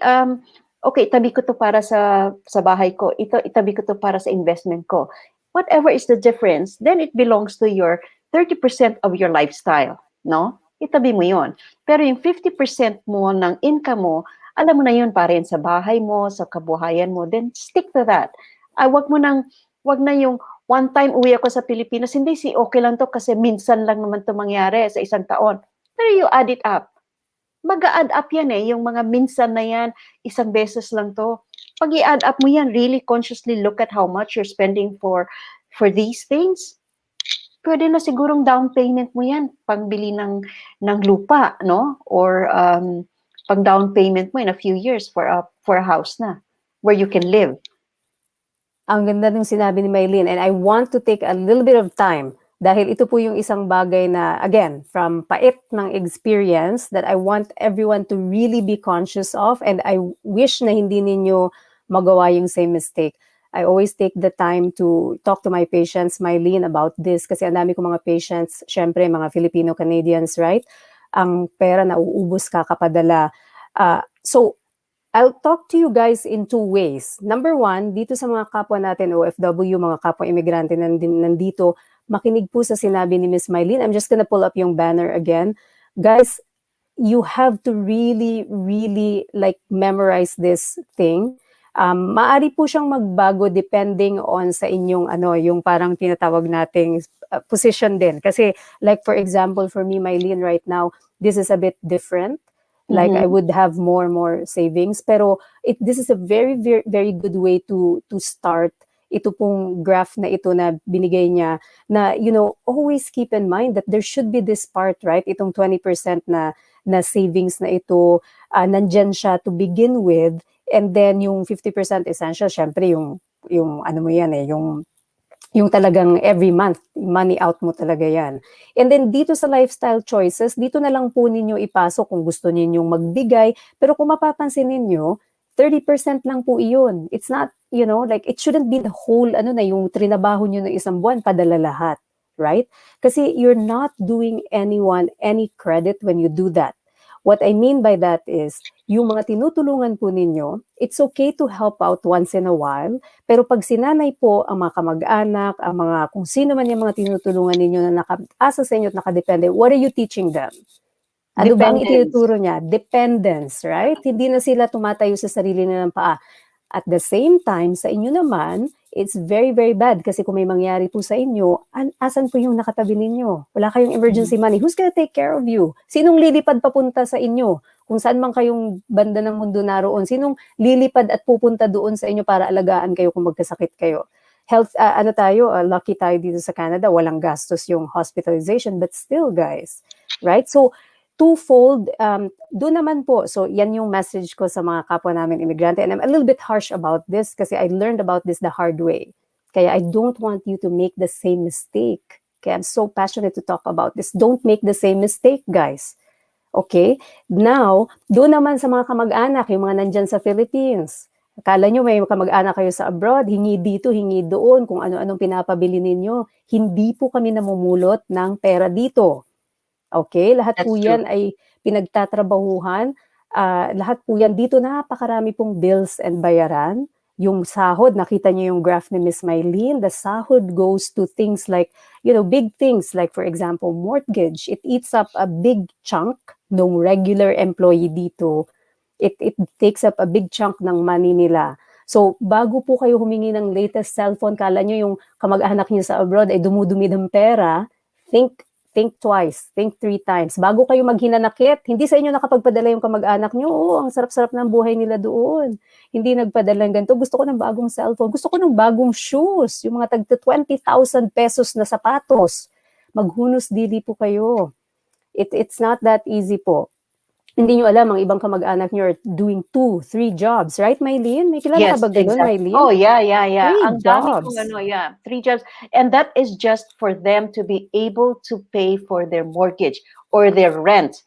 okay, itabi ko to para sa bahay ko, itabi ko to para sa investment ko. Whatever is the difference, then it belongs to your 30% of your lifestyle, no? Itabi mo yon. Pero yung 50% mo ng income mo, alam mo na yun para yan sa bahay mo, sa kabuhayan mo, then stick to that. Wag na yung one time uwi ako sa Pilipinas, hindi okay lang to kasi minsan lang naman to mangyari sa isang taon. Pero you add it up. Mag-a-add up yan yung mga minsan na yan, isang beses lang to. Pag i-add up mo yan, really consciously look at how much you're spending for these things, pwede na sigurong down payment mo yan, pangbili ng lupa, no? Or pang down payment mo in a few years for a house na, where you can live. Ang ganda ng sinabi ni Mylene, and I want to take a little bit of time Dahil ito po yung isang bagay na, again, from pait ng experience that I want everyone to really be conscious of, and I wish na hindi ninyo magawa yung same mistake. I always take the time to talk to my patients, Mylene, about this kasi ang dami ko mga patients, syempre mga Filipino-Canadians, right? Ang pera na uubos kakapadala. So, I'll talk to you guys in two ways. Number one, dito sa mga kapwa natin OFW, mga kapwa imigrante nandito, makinig po sa sinabi ni Miss Mylene. I'm just gonna pull up yung banner again. Guys, you have to really, really like memorize this thing. Maari po siyang magbago depending on sa inyong yung parang tinatawag nating position din. Kasi like for example, for me, Mylene, right now, this is a bit different. Like I would have more savings, pero this is a very very very good way to start. Ito pong graph na ito na binigay niya na always keep in mind that there should be this part, right? Itong 20% na savings na ito, nandyan siya to begin with, and then yung 50% essential, syempre yung ano mo yan yung talagang every month, money out mo talaga yan. And then dito sa lifestyle choices, dito na lang po ninyo ipasok kung gusto ninyong magbigay. Pero kung mapapansin ninyo, 30% lang po iyon. It's not, like it shouldn't be the whole, yung trinabaho nyo ng isang buwan, padala lahat. Right? Kasi you're not doing anyone any credit when you do that. What I mean by that is, yung mga tinutulungan po ninyo, it's okay to help out once in a while, pero pag sinanay po ang mga kamag-anak, ang mga kung sino man yung mga tinutulungan ninyo na nakaasa sa inyo at nakadepende, what are you teaching them? Ano ba ang itinuturo niya? Dependence, right? Hindi na sila tumatayo sa sarili nilang paa. At the same time, sa inyo naman, it's very, very bad kasi kung may mangyari po sa inyo, asan po yung nakatabi ninyo? Wala kayong emergency money. Who's gonna take care of you? Sinong lilipad papunta sa inyo? Kung saan man kayong banda ng mundo naroon, sinong lilipad at pupunta doon sa inyo para alagaan kayo kung magkasakit kayo? Health, lucky tayo dito sa Canada, walang gastos yung hospitalization, but still, guys, right? So, twofold, doon naman po, so yan yung message ko sa mga kapwa namin imigrante, and I'm a little bit harsh about this kasi I learned about this the hard way. Kaya I don't want you to make the same mistake. Kaya I'm so passionate to talk about this. Don't make the same mistake, guys. Okay? Now, doon naman sa mga kamag-anak, yung mga nandyan sa Philippines. Akala nyo may kamag-anak kayo sa abroad, hingi dito, hingi doon, kung ano-anong pinapabili ninyo. Hindi po kami namumulot ng pera dito. Okay, lahat po yan ay pinagtatrabahuhan. Lahat po yan dito, napakarami pong bills and bayaran. Yung sahod, nakita niyo yung graph ni Miss Mylene, the sahod goes to things like, big things like for example, mortgage. It eats up a big chunk ng regular employee dito. It takes up a big chunk ng money nila. So, bago po kayo humingi ng latest cellphone, kala nyo yung kamag-anak nyo sa abroad ay dumudumi ng pera, think twice, think 3 times. Bago kayo maghinanakit, hindi sa inyo nakapagpadala yung kamag-anak nyo, ang sarap-sarap ng buhay nila doon. Hindi nagpadala ng ganito, gusto ko ng bagong cellphone, gusto ko ng bagong shoes, yung mga tagta 20,000 pesos na sapatos. Maghunos dili po kayo. It's not that easy po. Hindi nyo alam, ang ibang kamag-anak nyo are doing 2, 3 jobs. Right, Mylene? May kilala ka ba ganun, Mylene? Oh, yeah. 3 Ang dami jobs. kong 3 jobs. And that is just for them to be able to pay for their mortgage or their rent.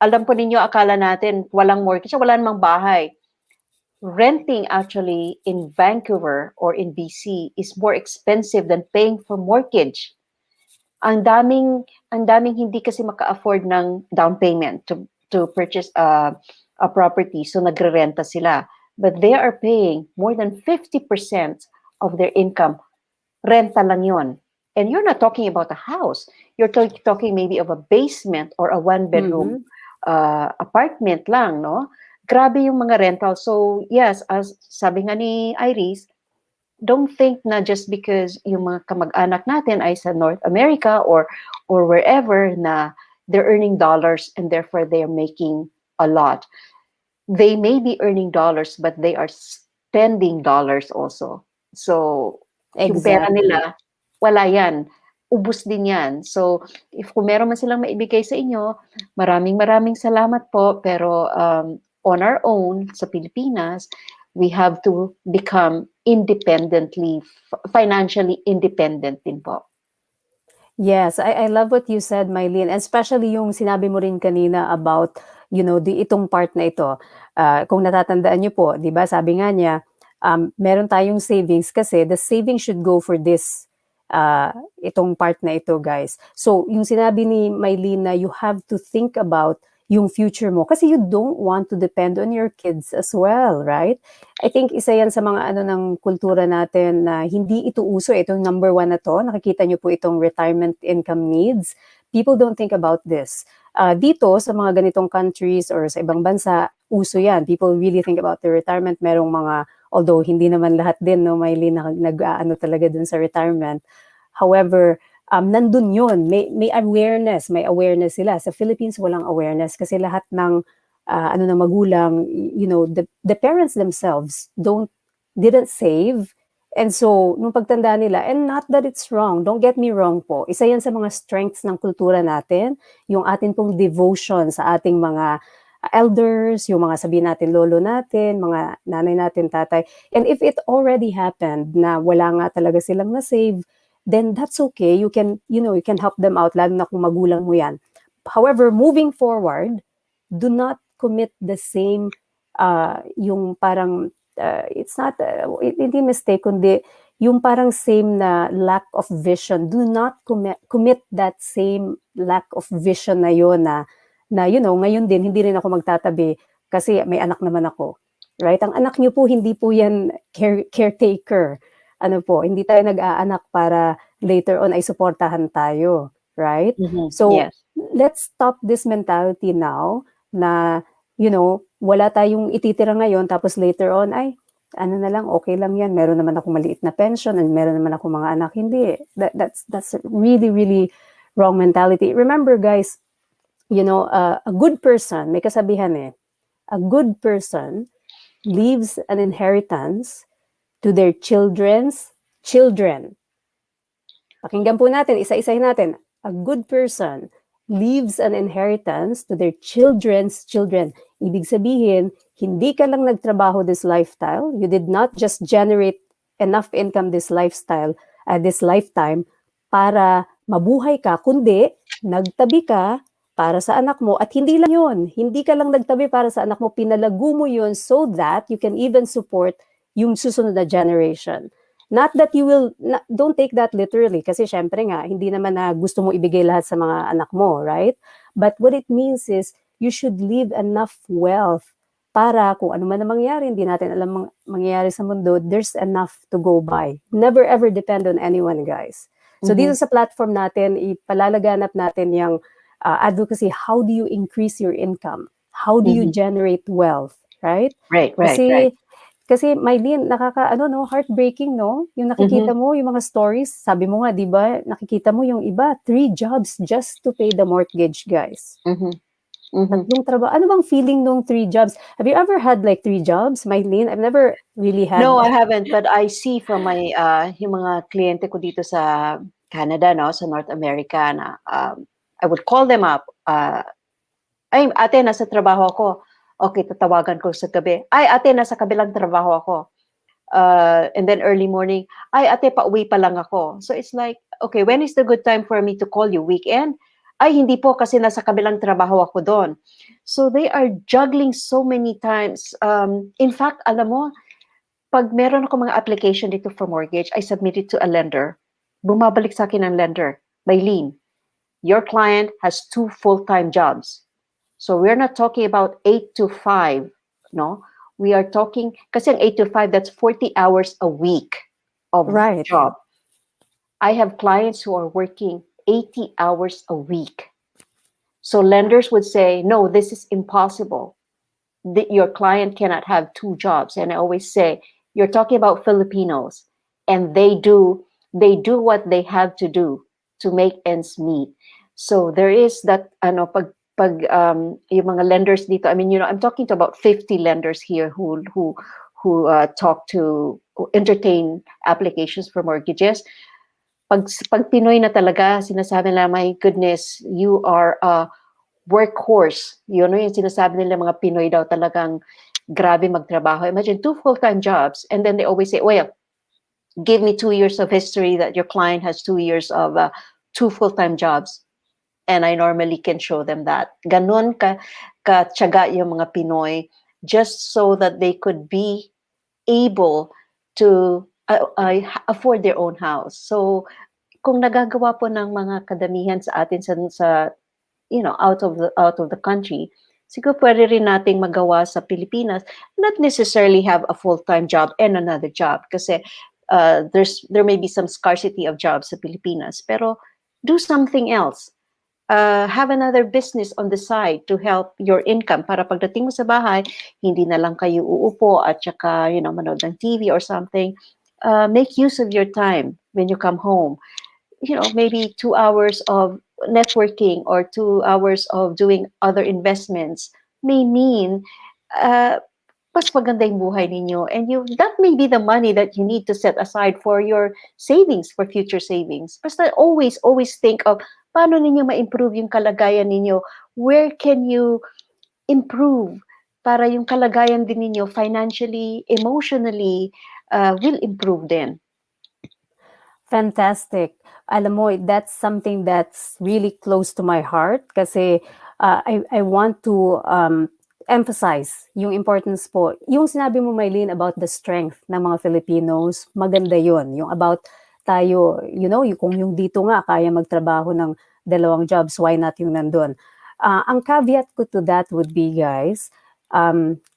Alam po ninyo, akala natin walang mortgage, wala namang bahay. Renting actually in Vancouver or in BC is more expensive than paying for mortgage. Ang daming hindi kasi maka-afford ng down payment to purchase a property, so nagre-renta sila. But they are paying more than 50% of their income. Renta lang yun. And you're not talking about a house. You're talking maybe of a basement or a one-bedroom apartment lang, no? Grabe yung mga rental. So, yes, as sabi nga ni Iris, don't think na just because yung mga kamag-anak natin ay sa North America or wherever na they're earning dollars and therefore they are making a lot. They may be earning dollars, but they are spending dollars also. So, yung pera nila, wala yan. Ubus din yan. So, if kung meron man silang maibigay sa inyo, maraming salamat po. Pero on our own, sa Pilipinas, we have to become financially independent din po. Yes, I love what you said, Mylene, especially yung sinabi mo rin kanina about, itong part na ito. Kung natatandaan niyo po, 'di ba, sabi nga niya, meron tayong savings kasi the savings should go for this, itong part na ito, guys. So, yung sinabi ni Mylene na you have to think about yung future mo kasi you don't want to depend on your kids as well, right? I think isa yan sa mga ano ng kultura natin na hindi ito uso. Itong number one na to, nakikita niyo po itong retirement income needs. People don't think about this. Dito sa mga ganitong countries or sa ibang bansa, uso yan. People really think about their retirement. Merong mga, although hindi naman lahat din, no, Mylene, nag-ano talaga dun sa retirement. However, nandun yun. May awareness sila. Sa Philippines, walang awareness kasi lahat ng na magulang, the parents themselves didn't save. And so, nung pagtanda nila, and not that it's wrong, don't get me wrong po, isa yan sa mga strengths ng kultura natin, yung atin pong devotion sa ating mga elders, yung mga sabihin natin lolo natin, mga nanay natin, tatay. And if it already happened na wala nga talaga silang na-save, then that's okay. You can help them out, lalo na kung magulang mo yan. However, moving forward, do not commit the same yung parang it's not hindi mistake kundi yung parang same na lack of vision. Do not commit that same lack of vision na yun na ngayon din hindi rin ako magtatabi kasi may anak naman ako, right? Ang anak niyo po hindi po yan caretaker, ano po, hindi tayo nag-aanak para later on ay suportahan tayo, right? So Yes. let's stop this mentality now na, wala tayong ititira ngayon tapos later on, ay, ano na lang, okay lang yan. Meron naman akong maliit na pension and meron naman akong mga anak. Hindi. That's really, really wrong mentality. Remember, guys, a good person, may kasabihan a good person leaves an inheritance to their children's children. Pakinggan po natin, isa-isahin natin. A good person leaves an inheritance to their children's children. Ibig sabihin, hindi ka lang nagtrabaho this lifestyle. You did not just generate enough income this lifetime para mabuhay ka, kundi nagtabi ka para sa anak mo. At hindi lang yun. Hindi ka lang nagtabi para sa anak mo. Pinalago mo yun so that you can even support yung susunod na generation. Not that you will, don't take that literally kasi syempre nga, hindi naman na gusto mo ibigay lahat sa mga anak mo, right? But what it means is, you should leave enough wealth para kung ano man ang mangyari, hindi natin alam mangyayari sa mundo, there's enough to go by. Never ever depend on anyone, guys. So dito sa platform natin, ipalalaganap natin yung advocacy. How do you increase your income? How do you generate wealth, right? Right. Kasi Mylene, heartbreaking, no? Yung nakikita mo, yung mga stories, sabi mo nga, di ba, nakikita mo yung iba, 3 jobs just to pay the mortgage, guys. Tatlong trabaho. Ano bang feeling nung 3 jobs? Have you ever had like 3 jobs, Mylene? I've never really had. No, I haven't, but I see from my yung mga kliyente ko dito sa Canada, no, sa North America na I would call them up. Ay, ate, nasa trabaho ako. Okay, tatawagan ko sa gabi. Ay, ate, nasa kabilang trabaho ako. And then early morning, ay, ate, pauwi pa lang ako. So it's like, okay, when is the good time for me to call you? Weekend? Ay, hindi po kasi nasa kabilang trabaho ako doon. So they are juggling so many times. In fact, alam mo, pag meron ako mga application dito for mortgage, I submit it to a lender. Bumabalik sa akin ang lender. Mylene, your client has 2 full-time jobs. So we're not talking about 8 to 5, no? We are talking, kasi ang 8 to 5, that's 40 hours a week of job. I have clients who are working 80 hours a week. So lenders would say, no, this is impossible. Your client cannot have 2 jobs. And I always say, you're talking about Filipinos, and they do what they have to do to make ends meet. So there is that, yung mga lenders dito, I mean, I'm talking to about 50 lenders here who entertain applications for mortgages. Pag Pinoy na talaga, sinasabi nila, my goodness, you are a workhorse. Yung sinasabi nila mga Pinoy daw talagang grabe magtrabaho. Imagine 2 full-time jobs, and then they always say, well, give me 2 years of history that your client has 2 years of two full-time jobs. And I normally can show them that. Ganon ka tiyaga yung mga Pinoy just so that they could be able to afford their own house. So kung nagagawa po ng mga kadamihan sa atin sa out of the country, siguro pwede rin nating magawa sa Pilipinas, not necessarily have a full-time job and another job kasi there may be some scarcity of jobs sa Pilipinas, pero do something else. Have another business on the side to help your income para pagdating mo sa bahay, hindi na lang kayo uupo at saka, manood ng TV or something. Make use of your time when you come home. Maybe 2 hours of networking or 2 hours of doing other investments may mean uh, mas maganda yung buhay ninyo. And that may be the money that you need to set aside for your savings, for future savings. Basta always, always think of paano ninyo ma-improve yung kalagayan ninyo. Where can you improve para yung kalagayan din ninyo financially, emotionally, will improve din. Fantastic. Alam mo, that's something that's really close to my heart kasi I want to emphasize yung importance po. Yung sinabi mo, Mylene, about the strength ng mga Filipinos, maganda yun. Yung about tayo, kung yung dito nga, kaya magtrabaho ng 2 jobs, why not yung nandun? Ang caveat ko to that would be, guys,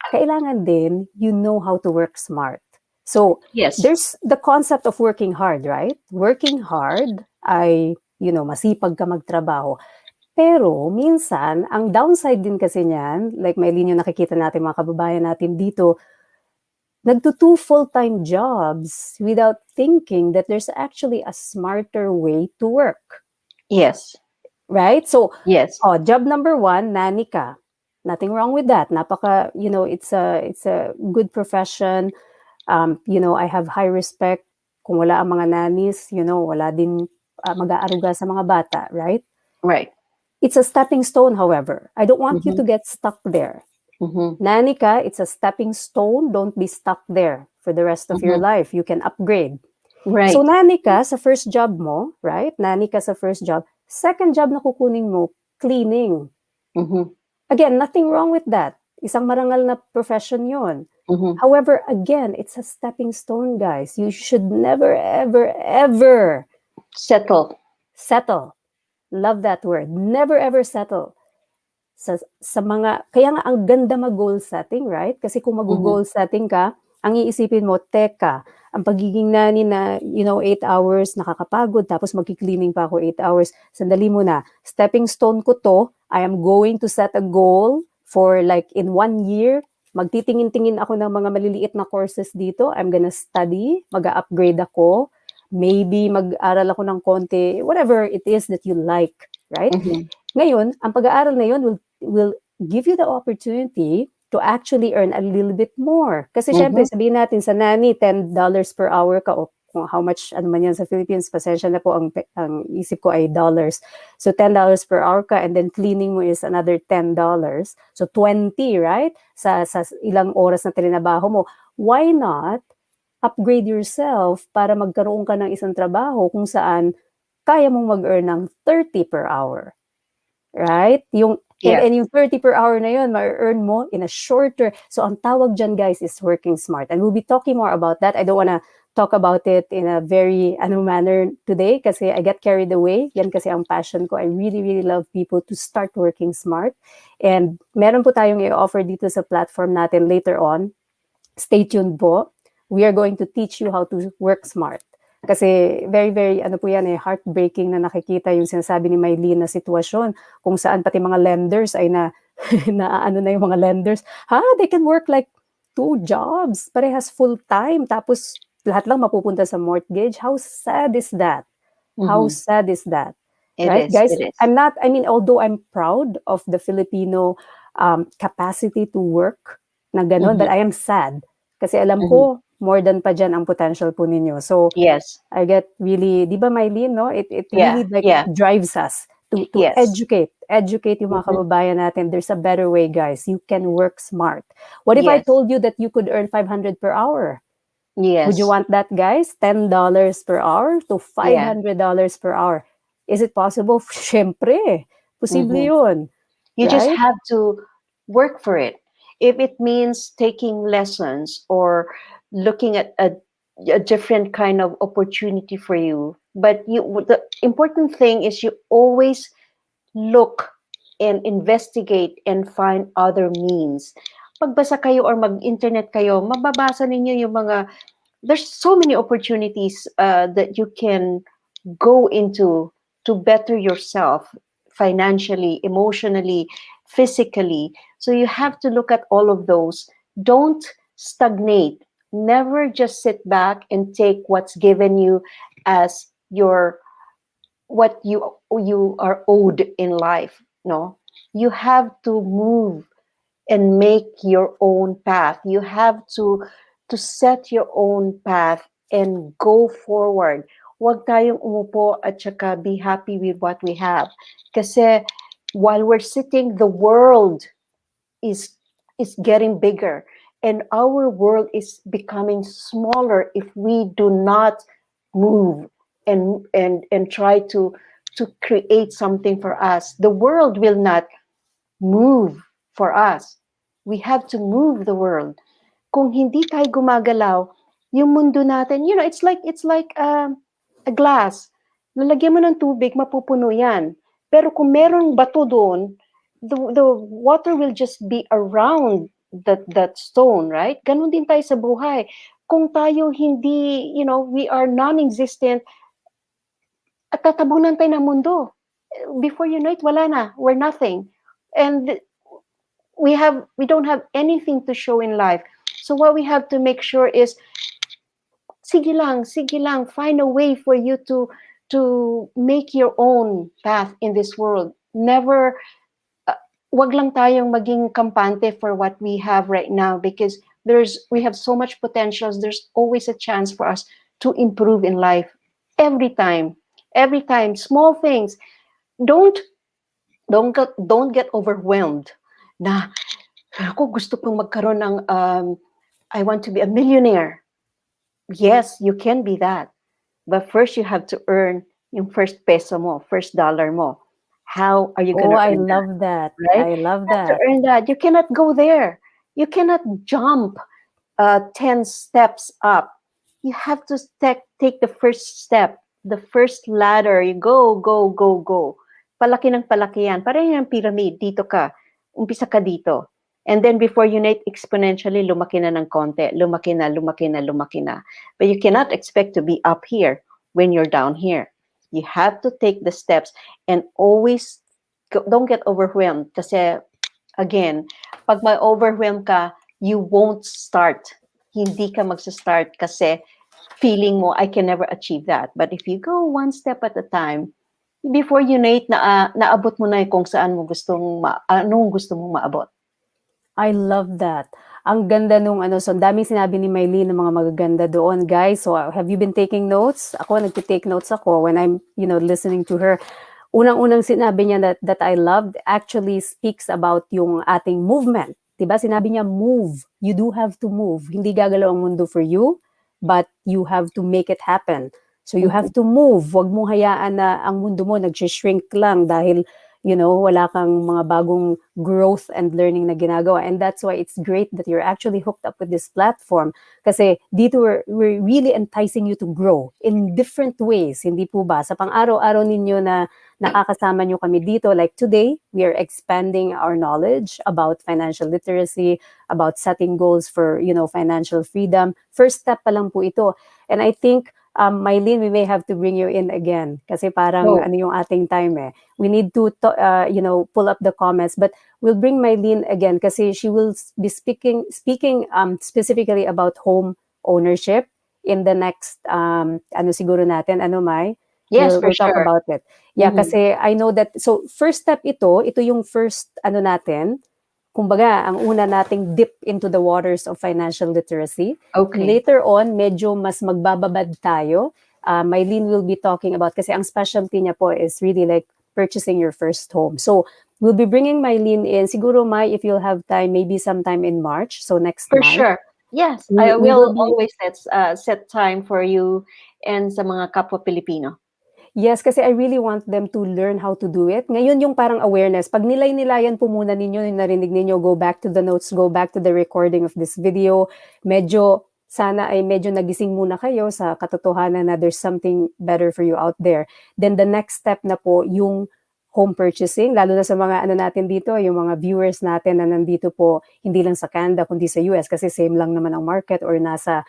kailangan din, you know how to work smart. So, Yes. there's the concept of working hard, right? Working hard ay, masipag ka magtrabaho. Pero, minsan, ang downside din kasi niyan, like Mylene, yung nakikita natin mga kababayan natin dito, nagto-2 full-time jobs without thinking that there's actually a smarter way to work. Yes. Right? So, yes. Job number 1, nanny ka. Nothing wrong with that. Napaka, it's a good profession. I have high respect. Kung wala ang mga nannies, wala din mag-aaruga sa mga bata, right? Right. It's a stepping stone, however. I don't want you to get stuck there. Nanny ka, it's a stepping stone. Don't be stuck there for the rest of your life. You can upgrade. Right. So, nanny ka sa first job mo, right? Nanny ka sa first job. Second job na kukunin mo, cleaning. Again, nothing wrong with that. Isang marangal na profession yun. However, again, it's a stepping stone, guys. You should never, ever, ever settle. Love that word. Never, ever settle. Sa mga, kaya nga ang ganda mag-goal setting, right? Kasi kung mag-goal setting ka, ang iisipin mo, teka, ang pagiging nanny na, 8 hours, nakakapagod, tapos magki-cleaning pa ako 8 hours. Sandali muna, stepping stone ko to, I am going to set a goal for like in 1 year, magtitingin-tingin ako ng mga maliliit na courses dito. I'm gonna study, mag-upgrade ako, maybe mag-aral ako ng konti, whatever it is that you like, right? Ngayon, ang pag-aaral na yun will give you the opportunity to actually earn a little bit more. Kasi syempre, sabihin natin sa nanny, $10 per hour ka o kung how much, ano man yan sa Philippines, pasensya na po, ang isip ko ay dollars. So, $10 per hour ka and then cleaning mo is another $10. So, 20, right? Sa ilang oras na trinabaho mo. Why not upgrade yourself para magkaroon ka ng isang trabaho kung saan kaya mong mag-earn ng 30 per hour? Right? And yung 30 per hour na yun, ma-earn mo in a shorter. So, ang tawag dyan, guys, is working smart. And we'll be talking more about that. I don't wanna talk about it in a very manner today kasi I get carried away. Yan kasi ang passion ko. I really, really love people to start working smart. And meron po tayong i-offer dito sa platform natin later on. Stay tuned po. We are going to teach you how to work smart. Kasi very, very, heartbreaking na nakikita yung sinasabi ni Mylene na sitwasyon kung saan pati mga lenders ay na yung mga lenders. They can work like 2 jobs, parehas full-time, tapos lahat lang mapupunta sa mortgage. How sad is that? How sad is that? Right, guys? It is. Although I'm proud of the Filipino capacity to work na gano'n, but I am sad. Kasi alam ko, more than pa dyan ang potential po ninyo. So, yes. I get really, di ba Mylene, no? It really drives us to educate yung mga kababayan natin. There's a better way, guys. You can work smart. What if I told you that you could earn 500 per hour? Yes. Would you want that, guys? $10 per hour to $500 per hour. Is it possible? Siyempre, posible Mhm. yun, You just right? have to work for it. If it means taking lessons or looking at a different kind of opportunity for you, but the important thing is you always look and investigate and find other means. Pagbasa kayo or mag-internet kayo, mababasa ninyo yung mga, there's so many opportunities that you can go into to better yourself financially, emotionally, physically. So you have to look at all of those. Don't stagnate. Never just sit back and take what's given you as your what you are owed in life. No, you have to move and make your own path. You have to set your own path and go forward. Huwag tayong umupo at saka be happy with what we have. Kasi while we're sitting, the world is is getting bigger and our world is becoming smaller if we do not move and try to create something for us. The world will not move for us. We have to move the world. Kung hindi tayo gumagalaw, yung mundo natin, it's like a glass. Lalagyan mo ng tubig, mapupuno yan. Pero kung merong bato doon, the water will just be around that stone, right? Ganon din tayo sa buhay. Kung tayo hindi, we are non-existent, at tatabunan tayo ng mundo. Before you know it, wala na. We're nothing. And we don't have anything to show in life. So what we have to make sure is sige lang, find a way for you to make your own path in this world. Never wag lang tayong maging kampante for what we have right now because we have so much potentials. There's always a chance for us to improve in life every time. Every time, small things. Don't don't get overwhelmed na ako gusto kong magkaroon ng I want to be a millionaire. Yes, you can be that. But first you have to earn yung first peso mo, first dollar mo. How are you going Oh, to I earn that? love that. Right? I love You have to that. earn that. You cannot go there. You cannot jump 10 steps up. You have to take the first step, the first ladder. You go, go, go, go. Palaki ng palaki yan. Parang yung pyramid. Dito ka. Umpisa ka dito. And then before you know it, exponentially, lumaki na ng konti. Lumaki na, lumaki na, lumaki na. But you cannot expect to be up here when you're down here. You have to take the steps and always don't get overwhelmed. Kasi, again, pag may overwhelm ka, you won't start. Hindi ka magsa-start kasi feeling mo, I can never achieve that. But if you go one step at a time, before you know it, naabot mo na kung saan mo anong gusto mong maabot. I love that. Ang ganda nung so ang daming sinabi ni Mylene ng mga magaganda doon, guys. So have you been taking notes? Ako, nagte-take notes ako when I'm, listening to her. Unang-unang sinabi niya that I loved actually speaks about yung ating movement. 'Di ba? Sinabi niya move. You do have to move. Hindi gagalaw ang mundo for you, but you have to make it happen. So you have to move. Huwag mong hayaan na ang mundo mo nag-shrink lang dahil wala kang mga bagong growth and learning na ginagawa. And that's why it's great that you're actually hooked up with this platform. Kasi dito we're really enticing you to grow in different ways. Hindi po ba? Sa pang-araw-araw ninyo na nakakasama nyo kami dito, like today, we are expanding our knowledge about financial literacy, about setting goals for, financial freedom. First step pa lang po ito. And I think, Mylene, we may have to bring you in again kasi parang Oh. yung ating time eh. We need to pull up the comments, but we'll bring Mylene again kasi she will be speaking specifically about home ownership in the next siguro natin May? Yes, for We'll talk sure. about it. Yeah, kasi I know that so first step ito yung first natin. Kumbaga, ang una nating dip into the waters of financial literacy. Okay. Later on, medyo mas magbababad tayo. Mylene will be talking about, kasi ang specialty niya po is really like purchasing your first home. So, we'll be bringing Mylene in. Siguro, May, if you'll have time, maybe sometime in March. So, next For month. sure. Yes, We I will will be, always set time for you and sa mga kapwa Pilipino. Yes, kasi I really want them to learn how to do it. Ngayon yung parang awareness. Pag nilay-nilayan po muna ninyo, yung narinig ninyo, go back to the notes, go back to the recording of this video. Medyo, sana ay medyo nagising muna kayo sa katotohanan na there's something better for you out there. Then the next step na po, yung home purchasing, lalo na sa mga ano natin dito, yung mga viewers natin na nandito po, hindi lang sa Canada, kundi sa US, kasi same lang naman ang market or nasa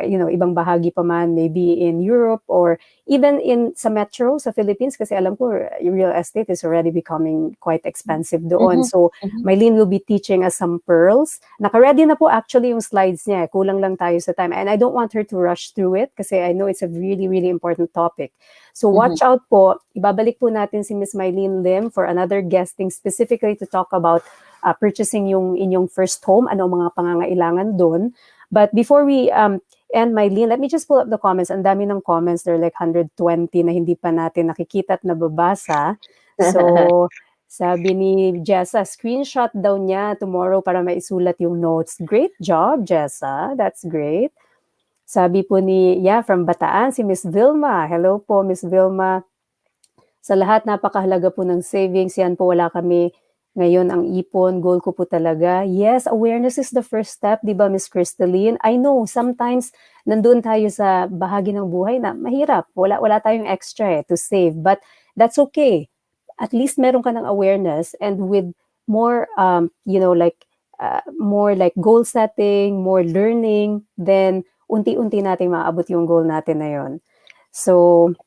ibang bahagi pa man, maybe in Europe or even in sa metro, sa Philippines, kasi alam ko, real estate is already becoming quite expensive doon. Mhm, So, mhm. Mylene will be teaching us some pearls. Naka-ready na po actually yung slides niya. Kulang lang tayo sa time. And I don't want her to rush through it kasi I know it's a really, really important topic. So, Mhm. watch out po. Ibabalik po natin si Miss Mylene Lim for another guesting specifically to talk about purchasing yung inyong first home, ano ang mga pangangailangan doon. But before we and Mylene, let me just pull up the comments. Ang dami ng comments. There are like 120 na hindi pa natin nakikita at nababasa. So, sabi ni Jessa, screenshot daw niya tomorrow para maisulat yung notes. Great job, Jessa. That's great. Sabi po ni, from Bataan, si Miss Vilma. Hello po, Miss Vilma. Sa lahat, napakahalaga po ng savings. Yan po, wala kami ngayon ang ipon. Goal ko po talaga. Yes, awareness is the first step, di ba, Miss Crystalline? I know, sometimes nandun tayo sa bahagi ng buhay na mahirap. Wala tayong extra to save. But that's okay. At least meron ka ng awareness and with more, more like goal setting, more learning, then unti-unti nating maabot yung goal natin na yon. So,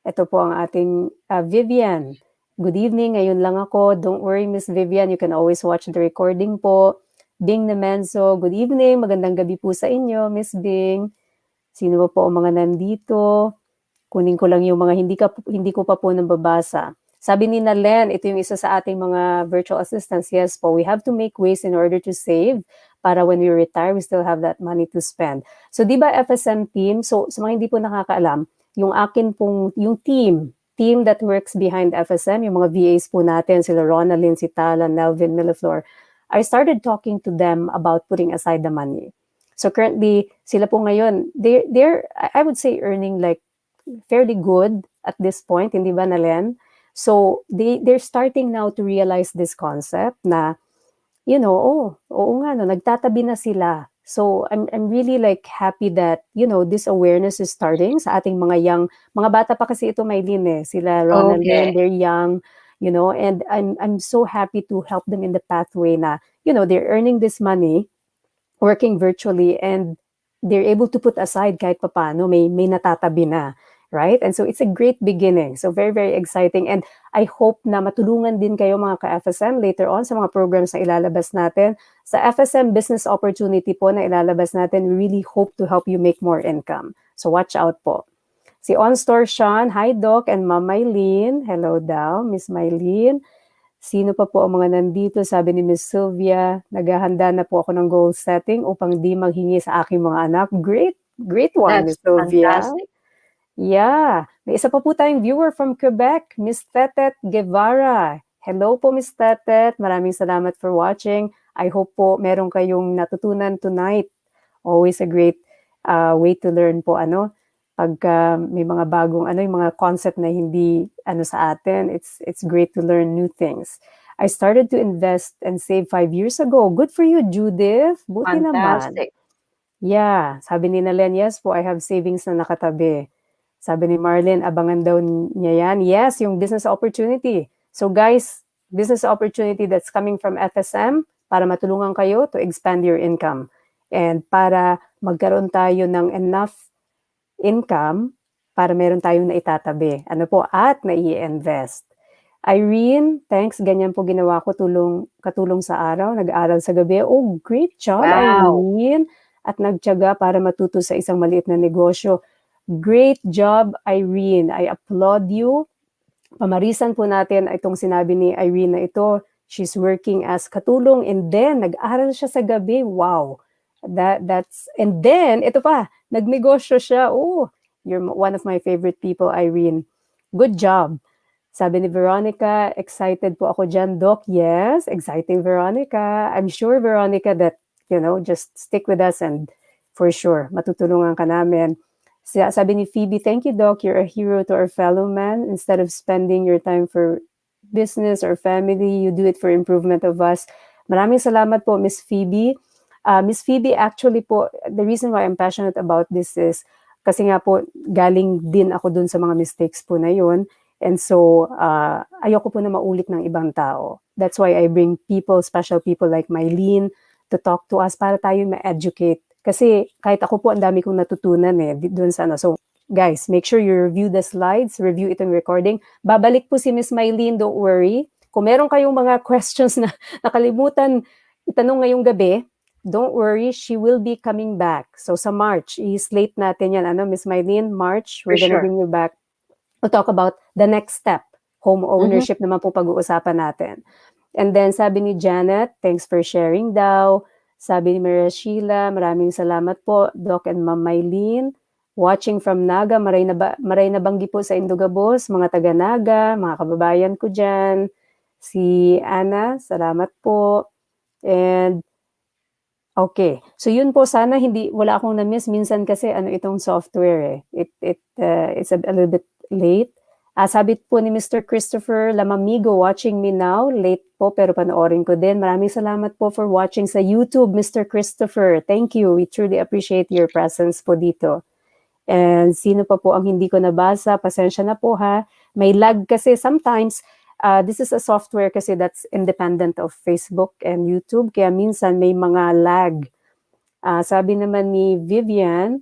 ito po ang ating Vivian. Good evening, ngayon lang ako. Don't worry, Miss Vivian, you can always watch the recording po. Bing Nemenso, good evening, magandang gabi po sa inyo, Miss Bing. Sino po ang mga nandito? Kunin ko lang yung mga hindi ko pa po nababasa. Sabi ni Nalen, ito yung isa sa ating mga virtual assistants. Yes po, we have to make ways in order to save para when we retire, we still have that money to spend. So, di ba FSM team? So, sa mga hindi po nakakaalam, yung akin pong, yung team that works behind FSM, yung mga VAs po natin, sila Ronaldin, si Tala, Melvin, Milliflor, I started talking to them about putting aside the money. So currently, sila po ngayon, they're I would say earning like fairly good at this point, hindi ba, Nalen? So they're starting now to realize this concept na, oo nga, no, nagtatabi na sila. So I'm really like happy that, this awareness is starting sa ating mga bata pa kasi ito, Mylene, sila Ronaldin, Okay. they're young, and I'm so happy to help them in the pathway na, they're earning this money, working virtually, and they're able to put aside kahit papaano, may natatabi na, right? And so it's a great beginning. So very, very exciting. And I hope na matulungan din kayo mga ka-FSM later on sa mga programs na ilalabas natin. Sa FSM Business Opportunity po na ilalabas natin, we really hope to help you make more income. So watch out po. Si OnStore Sean, hi Doc and Ma'am Mylene. Hello daw, Miss Mylene. Sino pa po ang mga nandito? Sabi ni Miss Sylvia, naghahanda na po ako ng goal setting upang di maghingi sa aking mga anak. Great one, That's Miss Sylvia. fantastic. Yeah. May isa pa po tayong viewer from Quebec, Miss Tetet Guevara. Hello po, Miss Tetet. Maraming salamat for watching. I hope po meron kayong natutunan tonight. Always a great way to learn po, pag may mga bagong, yung mga concept na hindi, sa atin, it's great to learn new things. I started to invest and save 5 years ago. Good for you, Judith. Buti naman. Fantastic. Yeah. Sabi ni Nalen, yes po, I have savings na nakatabi. Sabi ni Marlene, abangan daw niya yan. Yes, yung business opportunity. So guys, business opportunity that's coming from FSM para matulungan kayo to expand your income. And para magkaroon tayo ng enough income para meron tayong naitatabi. At nai-invest. Irene, thanks. Ganyan po ginawa ko, katulong sa araw, nag-aaral sa gabi. Oh, great job, Wow. Irene. At nagtiyaga para matuto sa isang maliit na negosyo. Great job, Irene. I applaud you. Pamarisan po natin itong sinabi ni Irene na ito. She's working as katulong and then nag-aral siya sa gabi. Wow. And then, ito pa, nagnegosyo siya. Oh, you're one of my favorite people, Irene. Good job. Sabi ni Veronica, excited po ako dyan, Doc. Yes, exciting, Veronica. I'm sure, Veronica, that, just stick with us and for sure, matutulungan ka namin. Sabi ni Phoebe, thank you, Doc. You're a hero to our fellow man. Instead of spending your time for business or family, you do it for improvement of us. Maraming salamat po, Miss Phoebe. Miss Phoebe, actually po, the reason why I'm passionate about this is kasi nga po, galing din ako dun sa mga mistakes po na yun. And so, ayoko po na maulit ng ibang tao. That's why I bring people, special people like Mylene, to talk to us para tayo ma-educate. Kasi kahit ako po, ang dami kong natutunan dun sa ano. So, guys, make sure you review the slides, review itong recording. Babalik po si Miss Mylene, don't worry. Kung meron kayong mga questions na nakalimutan itanong ngayong gabi, don't worry, she will be coming back. So sa March, i-slate natin yan. Ano, Miss Mylene, March, we're gonna bring you back to talk about the next step. Home ownership naman po pag-uusapan natin. And then sabi ni Janet, thanks for sharing daw. Sabi ni Maria Sheila, maraming salamat po, Doc and Ma'am Mylene. Watching from Naga, maray na banggi po sa Indogabos, mga taga-Naga, mga kababayan ko dyan. Si Ana, salamat po. And okay. So yun po, sana wala akong na-miss. Minsan kasi itong software it's a little bit late. Sabi po ni Mr. Christopher Lamamigo, watching me now. Late po, pero panoorin ko din. Maraming salamat po for watching sa YouTube, Mr. Christopher. Thank you. We truly appreciate your presence po dito. And sino pa po ang hindi ko nabasa? Pasensya na po ha. May lag kasi sometimes. This is a software kasi that's independent of Facebook and YouTube. Kaya minsan may mga lag. Sabi naman ni Vivian,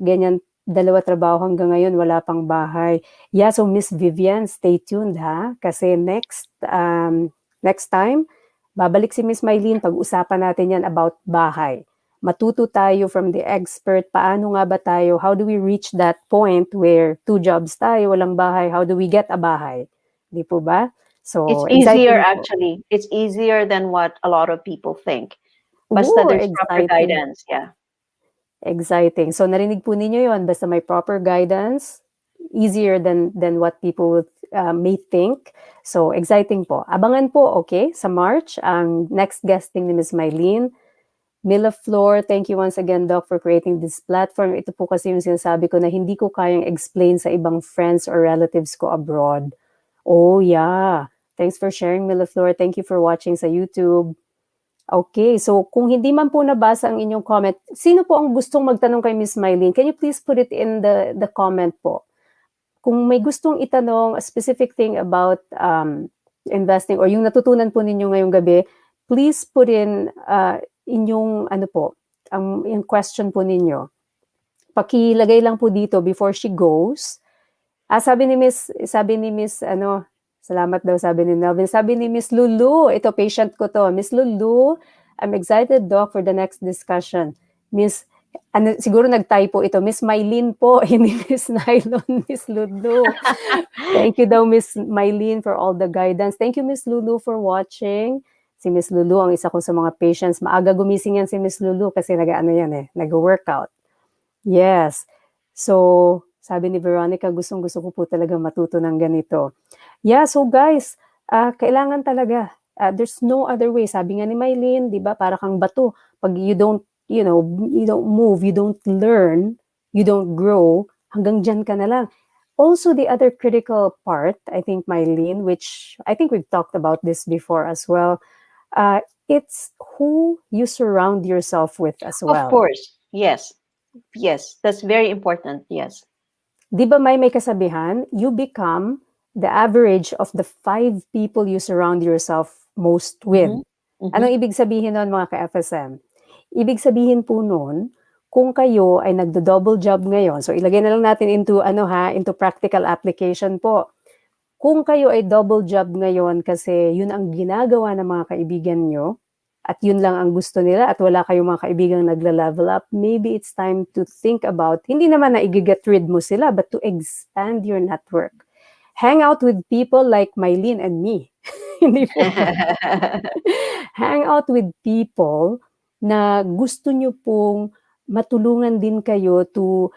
ganyan, 2 trabaho hanggang ngayon, wala pang bahay. Yeah, so Miss Vivian, stay tuned ha. Kasi next time, babalik si Miss Mylene, pag-usapan natin yan about bahay. Matuto tayo from the expert, paano nga ba tayo, how do we reach that point where 2 jobs tayo, walang bahay, how do we get a bahay? Di po ba? So, it's easier actually. It's easier than what a lot of people think. Basta there's proper guidance, yeah. Exciting. So narinig po ninyo yon, basta may proper guidance, easier than what people may think. So exciting po. Abangan po, okay, sa March, ang next guesting ni Ms. Mylene. Mila Flor, thank you once again, Doc, for creating this platform. Ito po kasi yung sinasabi ko na hindi ko kayang explain sa ibang friends or relatives ko abroad. Oh, yeah. Thanks for sharing, Mila Flor. Thank you for watching sa YouTube. Okay, so kung hindi man po nabasa ang inyong comment, sino po ang gustong magtanong kay Ms. Mylene? Can you please put it in the comment po? Kung may gustong itanong a specific thing about investing or yung natutunan po ninyo ngayong gabi, please put in inyong yung question po ninyo. Pakilagay lang po dito before she goes. Sabi ni Miss salamat daw, sabi ni Melvin. Sabi ni Miss Lulu, ito patient ko to. Miss Lulu, I'm excited, Doc, for the next discussion. Siguro nag-typo ito. Miss Mylene po, hindi Miss Nylon, Miss Lulu. Thank you daw, Miss Mylene, for all the guidance. Thank you, Miss Lulu, for watching. Si Miss Lulu, ang isa ko sa mga patients. Maaga gumising yan si Miss Lulu kasi nag-workout. Yes. So, sabi ni Veronica, gustong-gusto ko po talaga matuto ng ganito. Yeah, so guys, kailangan talaga. There's no other way. Sabi nga ni Mylene, di ba, para kang bato. Pag you don't move, you don't learn, you don't grow, hanggang dyan ka na lang. Also, the other critical part, I think, Mylene, which I think we've talked about this before as well, it's who you surround yourself with as well. Of course, yes. Yes, that's very important, yes. Di ba may kasabihan, you become the average of the 5 people you surround yourself most with. Anong ibig sabihin nun, mga ka-FSM? Ibig sabihin po nun, kung kayo ay nagdo-double job ngayon, so ilagay na lang natin into practical application po. Kung kayo ay double job ngayon kasi yun ang ginagawa ng mga kaibigan nyo, at yun lang ang gusto nila at wala kayong mga kaibigang nagla-level up, maybe it's time to think about, hindi naman na i-get rid mo sila, but to expand your network. Hang out with people like Mylene and me. Hindi po. Hang out with people na gusto nyo pong matulungan din kayo to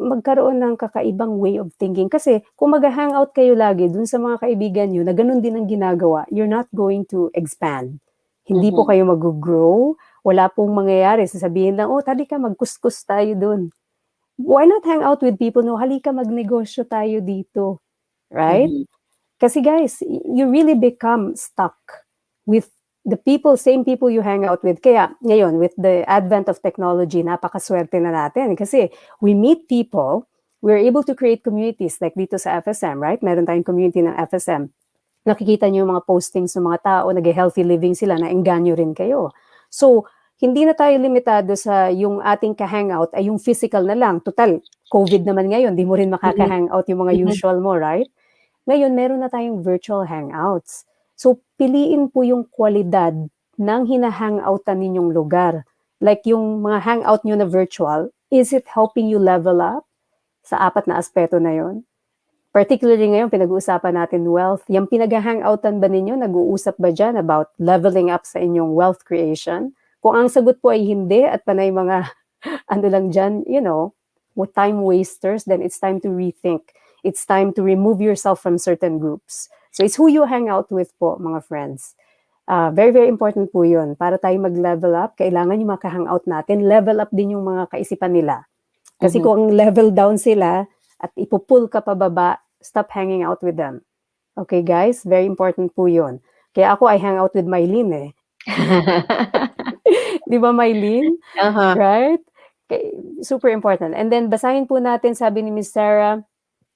magkaroon ng kakaibang way of thinking. Kasi kung mag-hangout kayo lagi dun sa mga kaibigan nyo na ganun din ang ginagawa, you're not going to expand. Hindi po kayo mag-grow, wala pong mangyayari. Sasabihin lang, tali ka, magkuskus tayo dun. why not hang out with people, no, halika magnegosyo tayo dito, right? Mhm. Kasi guys, you really become stuck with the people, same people you hang out with. Kaya ngayon, with the advent of technology, napakaswerte na natin. Kasi we meet people, we're able to create communities like dito sa FSM, right? Meron tayong community ng FSM. Nakikita niyo yung mga postings ng mga tao, nag-healthy living sila, naengganyo rin kayo. So, hindi na tayo limitado sa yung ating ka-hangout ay yung physical na lang. Total, COVID naman ngayon, di mo rin Mhm. makaka-hangout yung mga Mhm. usual mo, right? Ngayon, meron na tayong virtual hangouts. So, piliin po yung kwalidad ng hinahangoutan ninyong lugar. Like yung mga hangout nyo na virtual, is it helping you level up sa apat na aspeto na yon? Particularly ngayon, pinag-uusapan natin wealth. Yung pinag-hangoutan ba ninyo, nag-uusap ba dyan about leveling up sa inyong wealth creation? Kung ang sagot po ay hindi at panay mga ano lang dyan, you know, time wasters, then it's time to rethink. It's time to remove yourself from certain groups. So it's who you hang out with po, mga friends. Very, very important po yun. Para tayo mag-level up, kailangan yung maka-hangout natin, level up din yung mga kaisipan nila. Kasi Mhm. kung ang level down sila at ipupull ka pababa, stop hanging out with them. Okay, guys? Very important po yun. Kaya ako, I hang out with Mylene eh. Di ba, Mylene? Uh-huh. Right? Okay, super important. And then, basahin po natin, sabi ni Miss Sarah,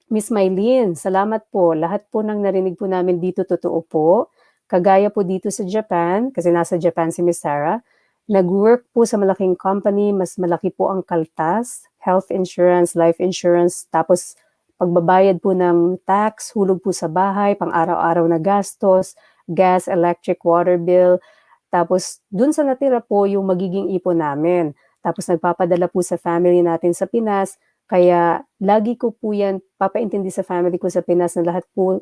Miss Mylene, salamat po. Lahat po ng narinig po namin dito, totoo po. Kagaya po dito sa Japan, kasi nasa Japan si Miss Sarah, nag-work po sa malaking company, mas malaki po ang kaltas, health insurance, life insurance, tapos pagbabayad po ng tax, hulog po sa bahay, pang araw-araw na gastos, gas, electric, water bill, tapos dun sa natira po yung magiging ipon namin. Tapos nagpapadala po sa family natin sa Pinas, kaya lagi ko po yan papaintindi sa family ko sa Pinas na lahat po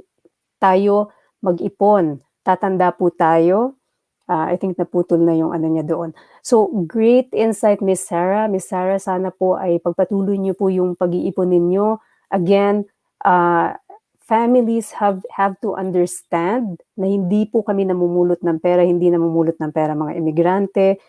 tayo mag-ipon. Tatanda po tayo. I think naputol na yung ano niya doon. So, great insight, Miss Sarah. Miss Sarah, sana po ay pagpatuloy niyo po yung pag-iipon ninyo. Again, families have to understand na hindi po kami namumulot ng pera, hindi namumulot ng pera mga imigrante.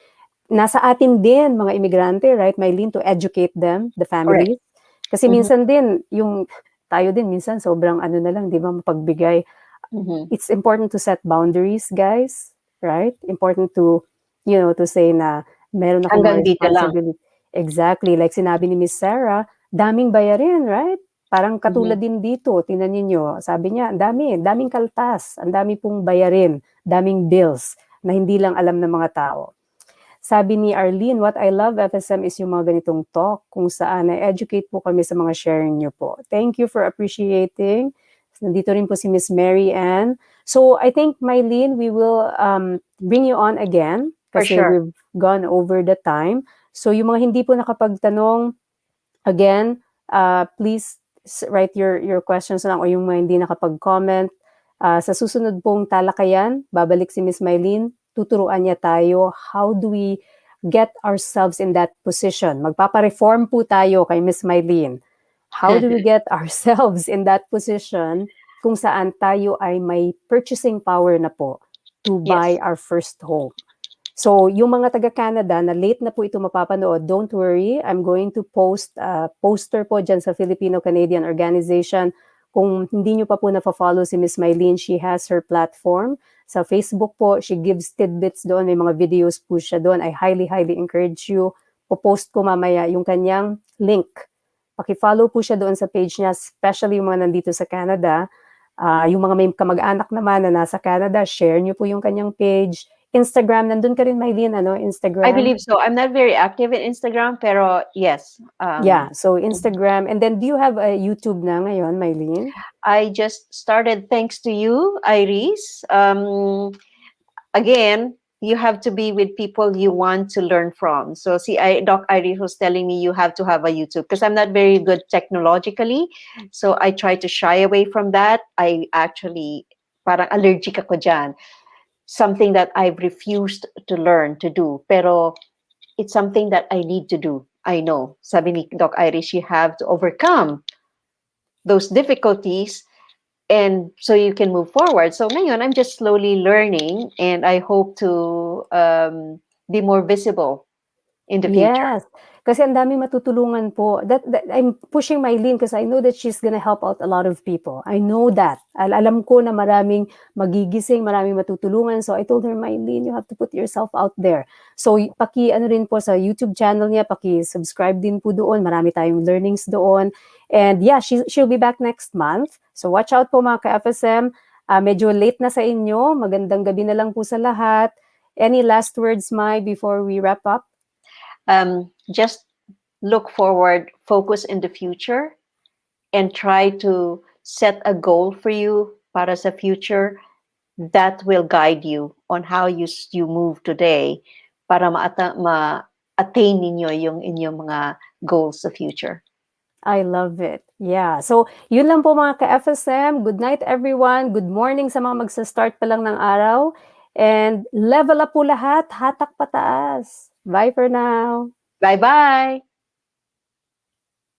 Nasa atin din, mga imigrante, right, Mylene, to educate them, the Correct. families. Kasi Mhm. minsan din, yung tayo din, minsan sobrang ano na lang, di ba, mapagbigay. Mhm. It's important to set boundaries, guys, right? Important to, to say na meron akong Hanggang mga dito lang. responsibility. Exactly. Like sinabi ni Miss Sarah, daming bayarin, right? Parang Mhm. katulad din dito, tingnan ninyo, sabi niya, ang daming kaltas, ang dami pong bayarin, daming bills na hindi lang alam ng mga tao. Sabi ni Arlene, what I love FSM is yung mga ganitong talk kung saan na-educate po kami sa mga sharing nyo po. Thank you for appreciating. Nandito rin po si Miss Mary Ann. So I think, Mylene, we will bring you on again For kasi sure. we've gone over the time. So yung mga hindi po nakapagtanong, again, please write your questions lang o yung mga hindi nakapag-comment. Sa susunod pong talakayan, babalik si Miss Mylene, tuturuan niya tayo how do we get ourselves in that position. Magpapa-reform po tayo kay Miss Mylene. How do we get ourselves in that position kung saan tayo ay may purchasing power na po to buy Yes. our first home. So, yung mga taga-Canada na late na po ito mapapanood, don't worry. I'm going to post a poster po dyan sa Filipino-Canadian organization. Kung hindi nyo pa po na-follow si Miss Mylene, she has her platform. Sa Facebook po, she gives tidbits doon. May mga videos po siya doon. I highly, highly encourage you. Po-post ko mamaya yung kanyang link. Paki-follow po siya doon sa page niya, especially yung mga nandito sa Canada. Yung mga may kamag-anak naman na nasa Canada, share nyo po yung kanyang page. Instagram, nandun ka rin, Mylene, ano, I Instagram? believe so. I'm not very active in Instagram, pero yes. Yeah, so Instagram. And then, do you have a YouTube na ngayon, Mylene? I just started thanks to you, Iris. Again, you have to be with people you want to learn from. So, see, Doc Iris was telling me you have to have a YouTube because I'm not very good technologically. So, I try to shy away from that. I actually, parang allergic ako dyan. Something that I've refused to learn to do. Pero, it's something that I need to do. I know. Sabi ni Doc Iris, you have to overcome those difficulties and so you can move forward. So ngayon, I'm just slowly learning and I hope to be more visible in the future. Yes. Kasi ang daming matutulungan po. That I'm pushing Mylene because I know that she's gonna help out a lot of people. I know that. Alam ko na maraming magigising, maraming matutulungan. So I told her, Mylene, you have to put yourself out there. So ano rin po sa YouTube channel niya, subscribe din po doon. Marami tayong learnings doon. And yeah, she'll be back next month. So watch out po mga ka-FSM. Medyo late na sa inyo. Magandang gabi na lang po sa lahat. Any last words, Mai, before we wrap up? Just look forward, focus in the future, and try to set a goal for you para sa future that will guide you on how you move today para ma-attain ninyo yung inyong mga goals sa future. I love it. Yeah. So, yun lang po mga ka-FSM. Good night, everyone. Good morning sa mga magsa-start pa lang ng araw. And level up po lahat. Hatak pataas. Bye for now. Bye-bye!